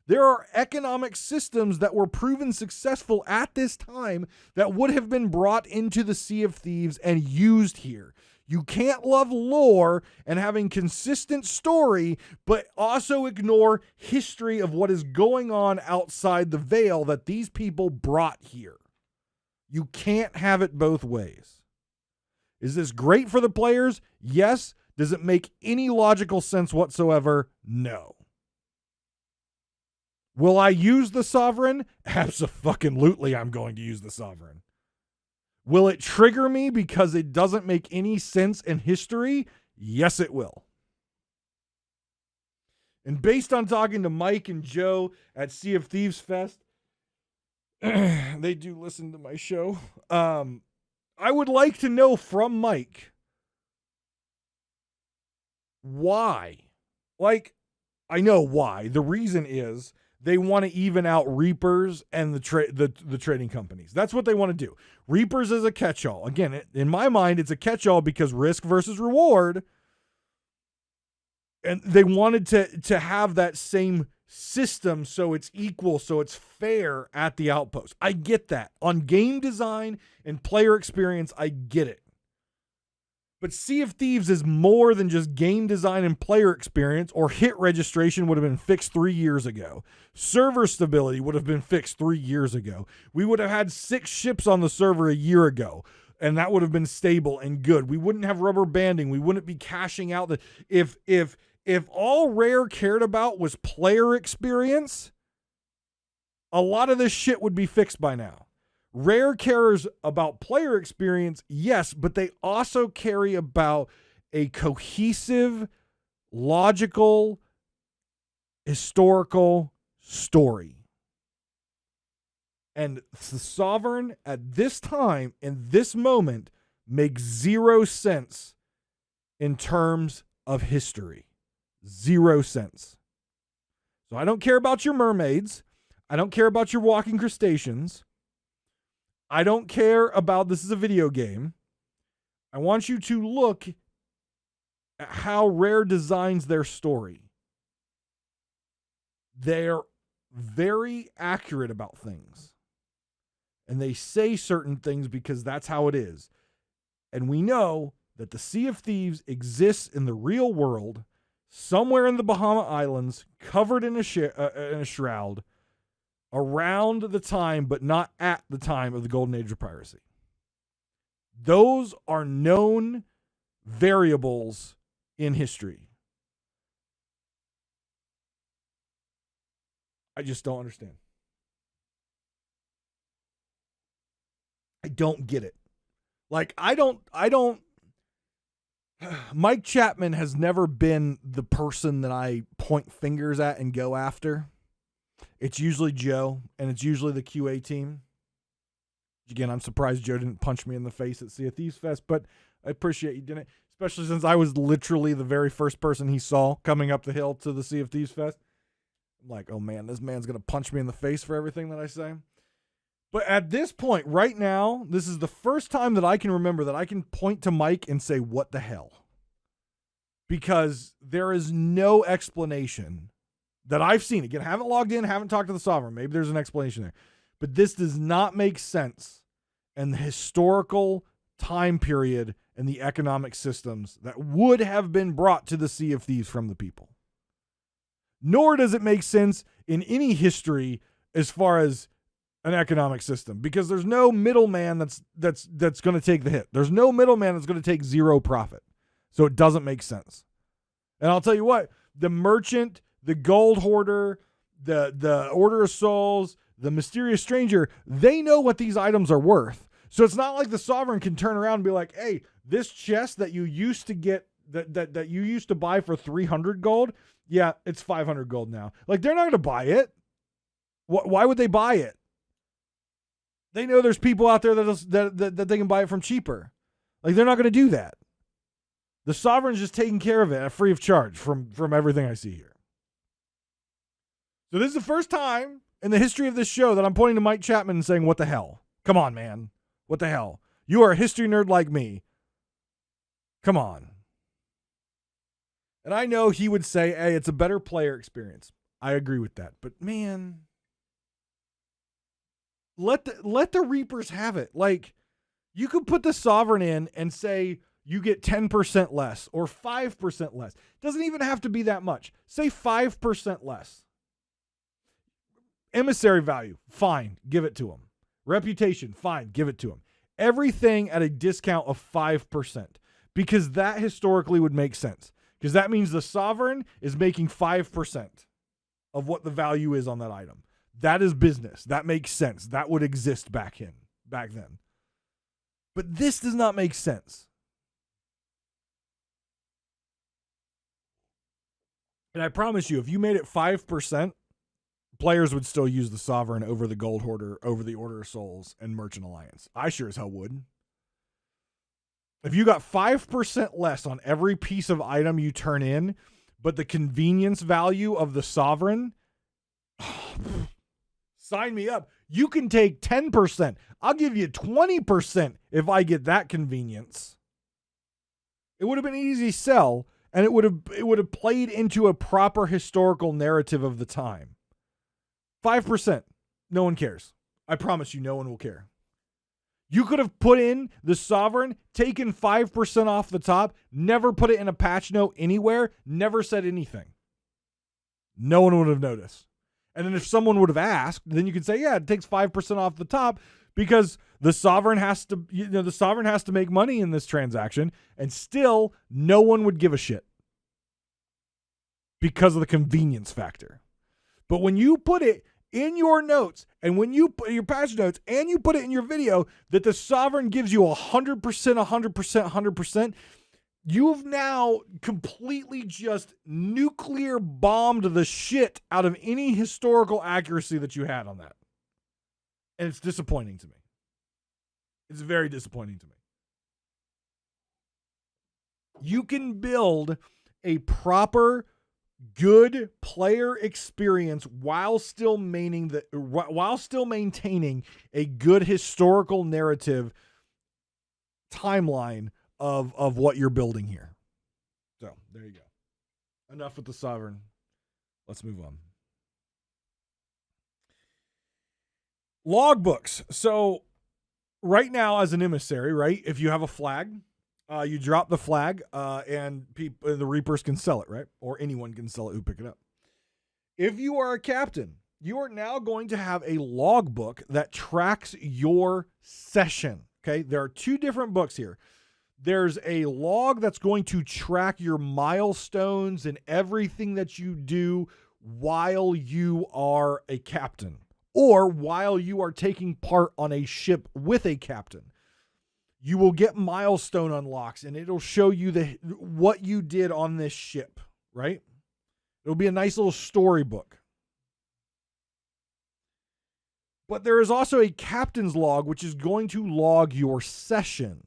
There are economic systems that were proven successful at this time that would have been brought into the Sea of Thieves and used here. You can't love lore and having consistent story, but also ignore history of what is going on outside the veil that these people brought here. You can't have it both ways. Is this great for the players? Yes. Does it make any logical sense whatsoever? No. Will I use the Sovereign? Abso-fucking-lutely, I'm going to use the Sovereign. Will it trigger me because it doesn't make any sense in history? Yes, it will. And based on talking to Mike and Joe at Sea of Thieves Fest, they do listen to my show. I would like to know from Mike why. Like, I know why. The reason is they want to even out Reapers and the trading companies. That's what they want to do. Reapers is a catch-all. Again, in my mind, it's a catch-all because risk versus reward. And they wanted to have that same system so it's equal, so it's fair at the outpost. I get that. On game design and player experience, I get it. But Sea of Thieves is more than just game design and player experience, or hit registration would have been fixed 3 years ago. Server stability would have been fixed 3 years ago. We would have had 6 ships on the server a year ago, and that would have been stable and good. We wouldn't have rubber banding. We wouldn't be cashing out. If all Rare cared about was player experience, a lot of this shit would be fixed by now. Rare cares about player experience, yes, but they also care about a cohesive, logical, historical story. And the Sovereign at this time, in this moment, makes zero sense in terms of history. 0 sense. So I don't care about your mermaids. I don't care about your walking crustaceans. I don't care about this is a video game. I want you to look at how Rare designs their story. They're very accurate about things. And they say certain things because that's how it is. And we know that the Sea of Thieves exists in the real world. somewhere in the Bahama Islands, covered in a shroud, around the time, but not at the time of the golden age of piracy. Those are known variables in history. I just don't understand. I don't get it. Like, I don't Mike Chapman has never been the person that I point fingers at and go after. It's usually Joe, and it's usually the QA team. Again, I'm surprised Joe didn't punch me in the face at Sea of Thieves Fest, but I appreciate you didn't, especially since I was literally the very first person he saw coming up the hill to the Sea of Thieves Fest. I'm like, oh man, this man's going to punch me in the face for everything that I say. But at this point, right now, this is the first time that I can remember that I can point to Mike and say, what the hell? Because there is no explanation that I've seen. Again, haven't logged in, haven't talked to the Sovereign. Maybe there's an explanation there. But this does not make sense in the historical time period and the economic systems that would have been brought to the Sea of Thieves from the people. Nor does it make sense in any history as far as an economic system, because there's no middleman that's going to take the hit. There's no middleman that's going to take zero profit. So it doesn't make sense. And I'll tell you what, the merchant, the gold hoarder, the Order of Souls, the mysterious stranger, they know what these items are worth. So it's not like the Sovereign can turn around and be like, hey, this chest that you used to get, that you used to buy for 300 gold, yeah, it's 500 gold now. Like, they're not going to buy it. Why would they buy it? They know there's people out there that they can buy it from cheaper. Like, they're not going to do that. The Sovereign's just taking care of it free of charge from everything I see here. So this is the first time in the history of this show that I'm pointing to Mike Chapman and saying, what the hell? Come on, man. What the hell? You are a history nerd like me. Come on. And I know he would say, hey, it's a better player experience. I agree with that. But man, let the Reapers have it. Like, you could put the Sovereign in and say you get 10% less or 5% less. Doesn't even have to be that much. Say 5% less. Emissary value, fine, give it to them. Reputation, fine, give it to them. Everything at a discount of 5%, because that historically would make sense. Because that means the Sovereign is making 5% of what the value is on that item. That is business. That makes sense. That would exist back then. But this does not make sense. And I promise you, if you made it 5%, players would still use the Sovereign over the Gold Hoarder, over the Order of Souls, and Merchant Alliance. I sure as hell would. If you got 5% less on every piece of item you turn in, but the convenience value of the Sovereign, sign me up. You can take 10%. I'll give you 20% if I get that convenience. It would have been an easy sell, and it would have played into a proper historical narrative of the time. 5%. No one cares. I promise you, no one will care. You could have put in the Sovereign, taken 5% off the top, never put it in a patch note anywhere, never said anything. No one would have noticed. And then if someone would have asked, then you could say, yeah, it takes 5% off the top because the Sovereign has to make money in this transaction, and still no one would give a shit because of the convenience factor. But when you put it in your notes, and when you put your patch notes, and you put it in your video that the Sovereign gives you 100%, 100%, 100%, you've now completely just nuclear bombed the shit out of any historical accuracy that you had on that. And it's disappointing to me. It's very disappointing to me. You can build a proper, good player experience while still maintaining a good historical narrative timeline of what you're building here. So there you go. Enough with the Sovereign. Let's move on. Logbooks. So right now, as an emissary, right, if you have a flag, You drop the flag, and the Reapers can sell it, right? Or anyone can sell it who pick it up. If you are a captain, you are now going to have a logbook that tracks your session. Okay, there are two different books here. There's a log that's going to track your milestones and everything that you do while you are a captain or while you are taking part on a ship with a captain. You will get milestone unlocks and it'll show you what you did on this ship, right? It'll be a nice little storybook. But there is also a captain's log, which is going to log your session.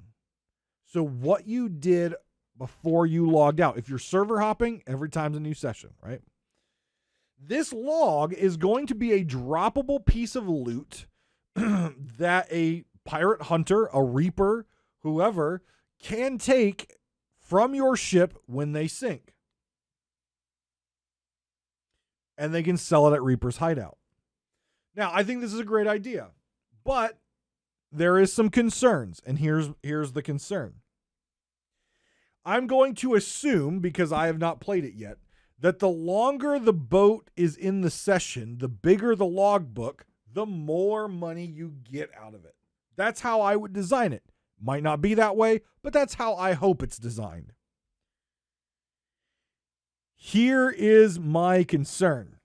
So what you did before you logged out. If you're server hopping, every time's a new session, right? This log is going to be a droppable piece of loot that a pirate hunter, a reaper, whoever, can take from your ship when they sink. And they can sell it at Reaper's Hideout. Now, I think this is a great idea, but there is some concerns, and here's the concern. I'm going to assume, because I have not played it yet, that the longer the boat is in the session, the bigger the logbook, the more money you get out of it. That's how I would design it. Might not be that way, but that's how I hope it's designed. Here is my concern.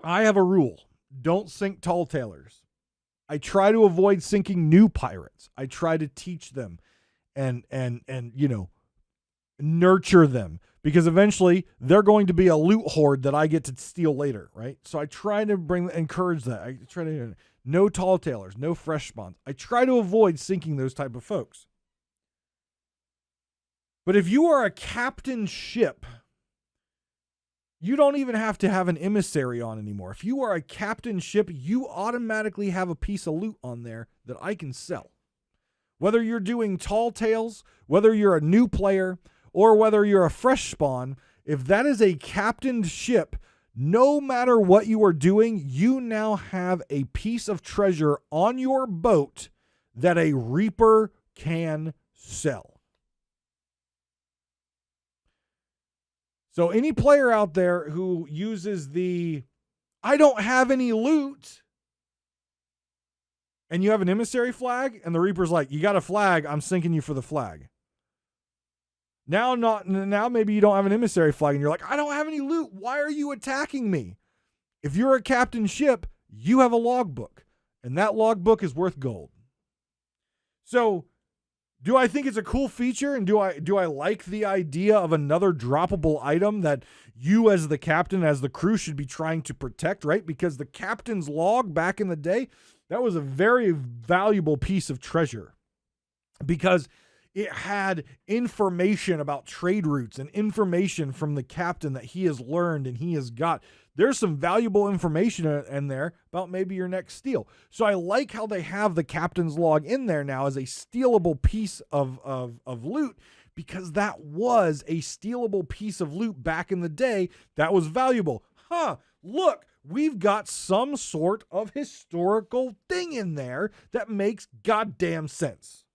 I have a rule. Don't sink tall tailors. I try to avoid sinking new pirates. I try to teach them and nurture them, because eventually they're going to be a loot hoard that I get to steal later, right? So I try to encourage that. I try to no tall tailors, no fresh spawns. I try to avoid sinking those type of folks. But if you are a captain ship, you don't even have to have an emissary on anymore. If you are a captain ship, you automatically have a piece of loot on there that I can sell. Whether you're doing tall tales, whether you're a new player, or whether you're a fresh spawn, if that is a captained ship, no matter what you are doing, you now have a piece of treasure on your boat that a reaper can sell. So any player out there who uses I don't have any loot, and you have an emissary flag, and the reaper's like, you got a flag, I'm sinking you for the flag. Now maybe you don't have an emissary flag, and you're like, I don't have any loot. Why are you attacking me? If you're a captain ship, you have a logbook, and that logbook is worth gold. So, do I think it's a cool feature, and do I like the idea of another droppable item that you as the captain, as the crew, should be trying to protect, right? Because the captain's log back in the day, that was a very valuable piece of treasure, because it had information about trade routes and information from the captain that he has learned and he has got. There's some valuable information in there about maybe your next steal. So I like how they have the captain's log in there now as a stealable piece of loot, because that was a stealable piece of loot back in the day that was valuable. Look, we've got some sort of historical thing in there that makes goddamn sense.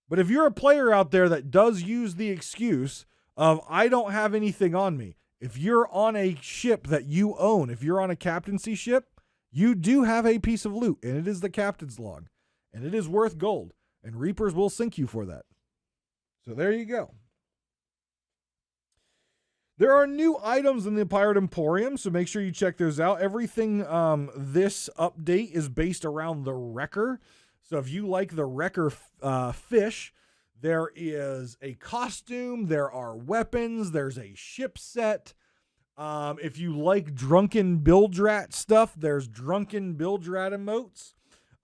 But if you're a player out there that does use the excuse of, I don't have anything on me, if you're on a ship that you own, if you're on a captaincy ship, you do have a piece of loot, and it is the captain's log, and it is worth gold, and Reapers will sink you for that. So there you go. There are new items in the Pirate Emporium, so make sure you check those out. Everything this update is based around the Wrecker. So if you like the Wrecker fish, there is a costume, there are weapons, there's a ship set. If you like Drunken Bildrat stuff, there's Drunken Bildrat emotes.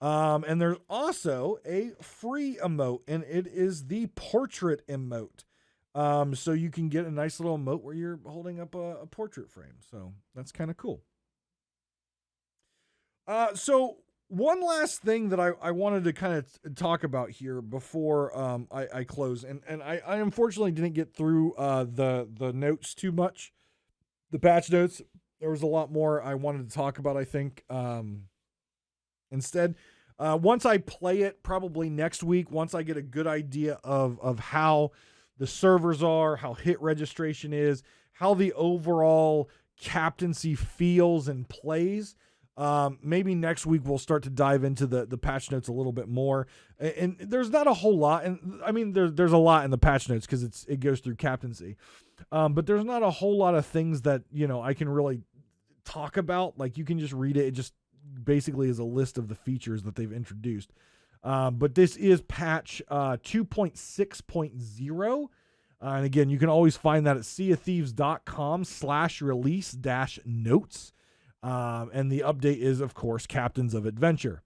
And there's also a free emote, and it is the portrait emote. So you can get a nice little emote where you're holding up a portrait frame. So that's kind of cool. So one last thing that I wanted to kind of talk about here before I close, and I unfortunately didn't get through the notes too much, the patch notes. There was a lot more I wanted to talk about, I think, instead. Once I play it, probably next week, once I get a good idea of how the servers are, how hit registration is, how the overall captaincy feels and plays, maybe next week we'll start to dive into the patch notes a little bit more. And there's not a whole lot, and I mean there's a lot in the patch notes because it goes through captaincy, but there's not a whole lot of things that I can really talk about. Like, you can just read it. It just basically is a list of the features that they've introduced. But this is patch 2.6.0. And again, you can always find that at seaofthieves.com/release-notes. And the update is, of course, Captains of Adventure.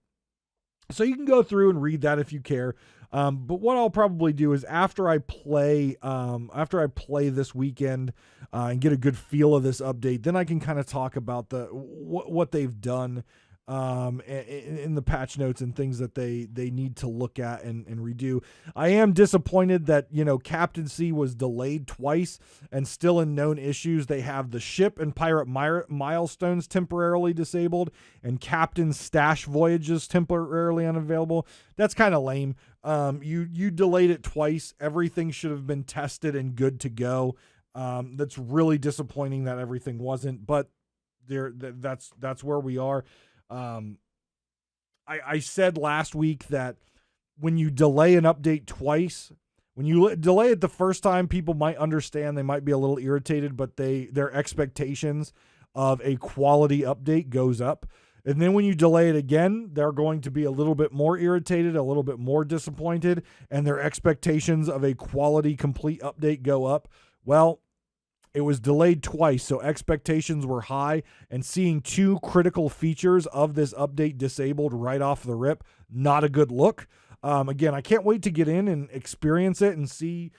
So you can go through and read that if you care. But what I'll probably do is after I play this weekend and get a good feel of this update, then I can kind of talk about what they've done in the patch notes and things that they need to look at and redo. I am disappointed that, captaincy was delayed twice and still in known issues. They have the ship and pirate milestones temporarily disabled and captain stash voyages temporarily unavailable. That's kind of lame. You delayed it twice. Everything should have been tested and good to go. That's really disappointing that everything wasn't, but that's where we are. I said last week that when you delay an update twice, when you delay it the first time, people might understand. They might be a little irritated, but their expectations of a quality update goes up. And then when you delay it again, they're going to be a little bit more irritated, a little bit more disappointed, and their expectations of a quality complete update go up. Well, it was delayed twice, so expectations were high, and seeing two critical features of this update disabled right off the rip, not a good look. Again, I can't wait to get in and experience it and see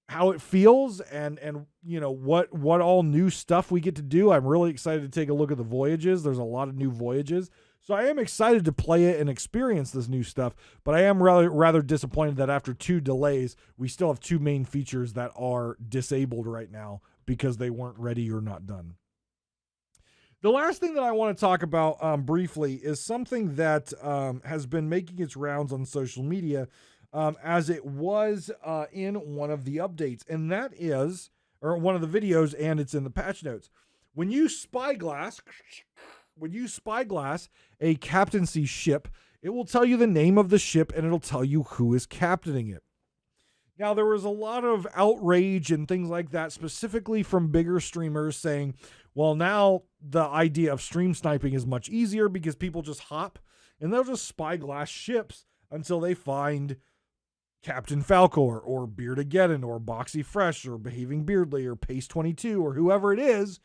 how it feels and what all new stuff we get to do. I'm really excited to take a look at the voyages. There's a lot of new voyages. So I am excited to play it and experience this new stuff, but I am rather disappointed that after two delays, we still have two main features that are disabled right now because they weren't ready or not done. The last thing that I want to talk about briefly is something that has been making its rounds on social media as it was in one of the updates, and that is, or one of the videos, and it's in the patch notes. When you spyglass a captaincy ship, it will tell you the name of the ship and it'll tell you who is captaining it. Now, there was a lot of outrage and things like that, specifically from bigger streamers saying, well, now the idea of stream sniping is much easier because people just hop and they'll just spyglass ships until they find Captain Falcor or Beardageddon or Boxy Fresh or Behaving Beardly or Pace 22 or whoever it is.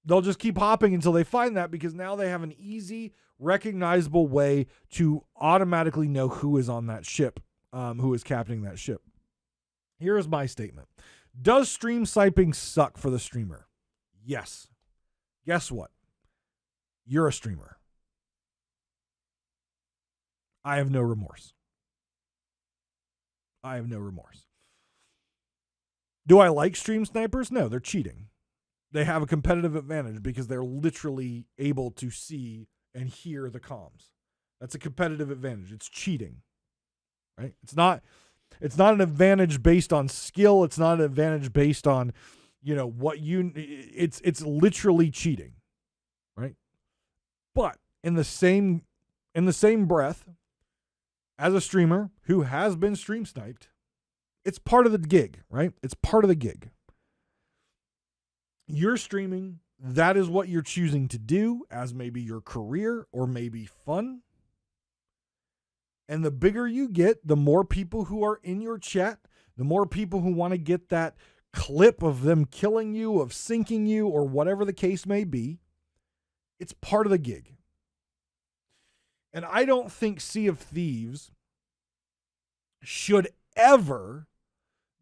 They'll just keep hopping until they find that because now they have an easy, recognizable way to automatically know who is on that ship, who is captaining that ship. Here is my statement. Does stream sniping suck for the streamer? Yes. Guess what? You're a streamer. I have no remorse. Do I like stream snipers? No, they're cheating. They have a competitive advantage because they're literally able to see and hear the comms. That's a competitive advantage. It's cheating, right? It's not an advantage based on skill. It's not an advantage based on, it's literally cheating, right? But in the same breath, as a streamer who has been stream sniped, it's part of the gig, right? It's part of the gig. You're streaming. That is what you're choosing to do as maybe your career or maybe fun. And the bigger you get, the more people who are in your chat, the more people who want to get that clip of them killing you, of sinking you, or whatever the case may be. It's part of the gig. And I don't think Sea of Thieves should ever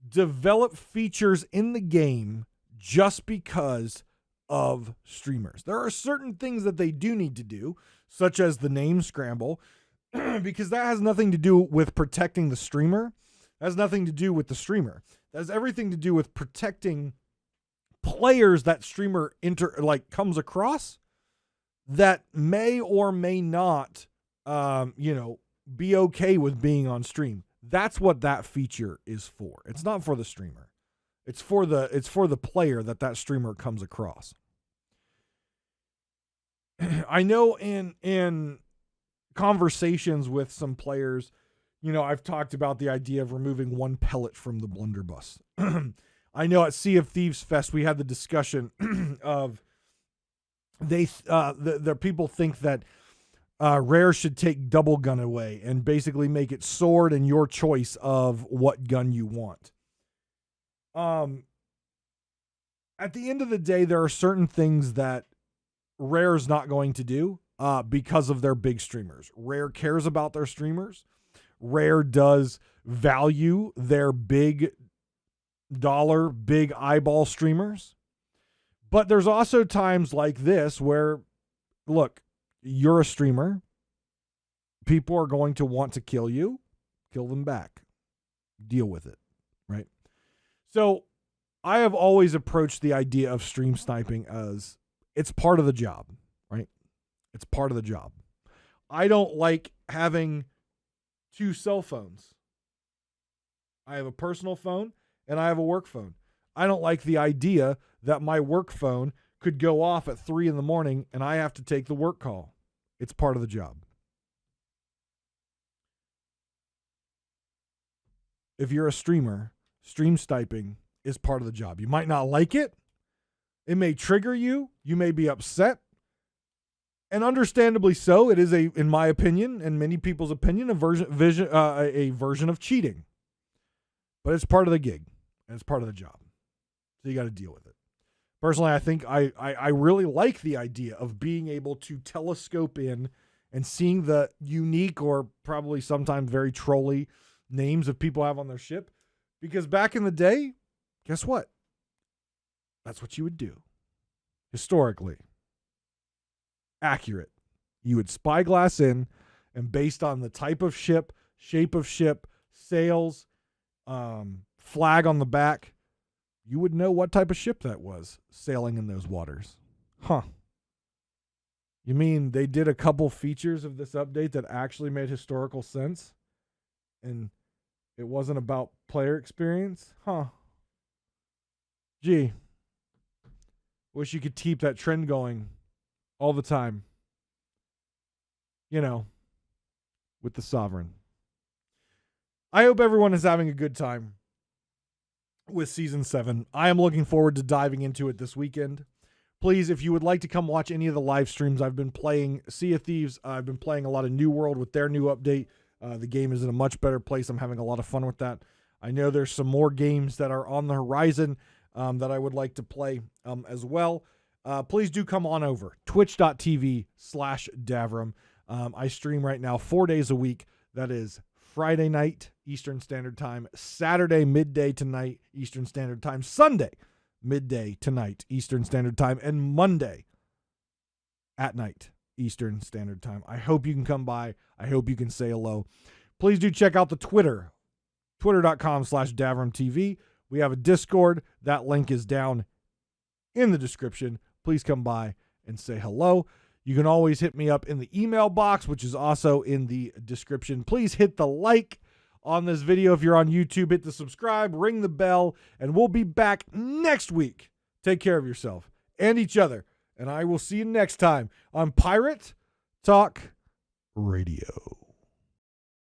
develop features in the game just because of streamers. There are certain things that they do need to do, such as the name scramble, because that has nothing to do with protecting the streamer. That has nothing to do with the streamer. That has everything to do with protecting players that streamer comes across that may or may not be okay with being on stream. That's what that feature is for. It's not for the streamer. It's for the player that streamer comes across. I know in conversations with some players, I've talked about the idea of removing one pellet from the blunderbuss. I know at Sea of Thieves Fest we had the discussion of the people think that Rare should take double gun away and basically make it sword and your choice of what gun you want. At the end of the day, there are certain things that Rare's not going to do because of their big streamers. Rare cares about their streamers. Rare does value their big dollar, big eyeball streamers. But there's also times like this where, look, you're a streamer. People are going to want to kill you. Kill them back. Deal with it, right? So I have always approached the idea of stream sniping as it's part of the job, right? It's part of the job. I don't like having two cell phones. I have a personal phone and I have a work phone. I don't like the idea that my work phone could go off at 3 a.m. and I have to take the work call. It's part of the job. If you're a streamer, stream sniping is part of the job. You might not like it. It may trigger you. You may be upset. And understandably so, it is in my opinion, and many people's opinion, a version of cheating. But it's part of the gig, and it's part of the job. So you got to deal with it. Personally, I think I really like the idea of being able to telescope in and seeing the unique or probably sometimes very trolly names of people have on their ship. Because back in the day, guess what? That's what you would do. Historically. Accurate. You would spyglass in, and based on the type of ship, shape of ship, sails, flag on the back, you would know what type of ship that was sailing in those waters. Huh. You mean they did a couple features of this update that actually made historical sense? And it wasn't about player experience? Huh. Gee. Wish you could keep that trend going all the time. With the Sovereign. I hope everyone is having a good time with Season 7. I am looking forward to diving into it this weekend. Please, if you would like to come watch any of the live streams, I've been playing Sea of Thieves. I've been playing a lot of New World with their new update. The game is in a much better place. I'm having a lot of fun with that. I know there's some more games that are on the horizon that I would like to play as well. Please do come on over. Twitch.tv/Davrim. I stream right now 4 days a week. That is Friday night, Eastern Standard Time, Saturday, midday to night, Eastern Standard Time, Sunday, midday to night, Eastern Standard Time, and Monday at night, Eastern Standard Time. I hope you can come by. I hope you can say hello. Please do check out the Twitter, twitter.com/DavrimTV. We have a Discord. That link is down in the description. Please come by and say hello. You can always hit me up in the email box, which is also in the description. Please hit the like on this video. If you're on YouTube, hit the subscribe, ring the bell, and we'll be back next week. Take care of yourself and each other. And I will see you next time on Pirate Talk Radio.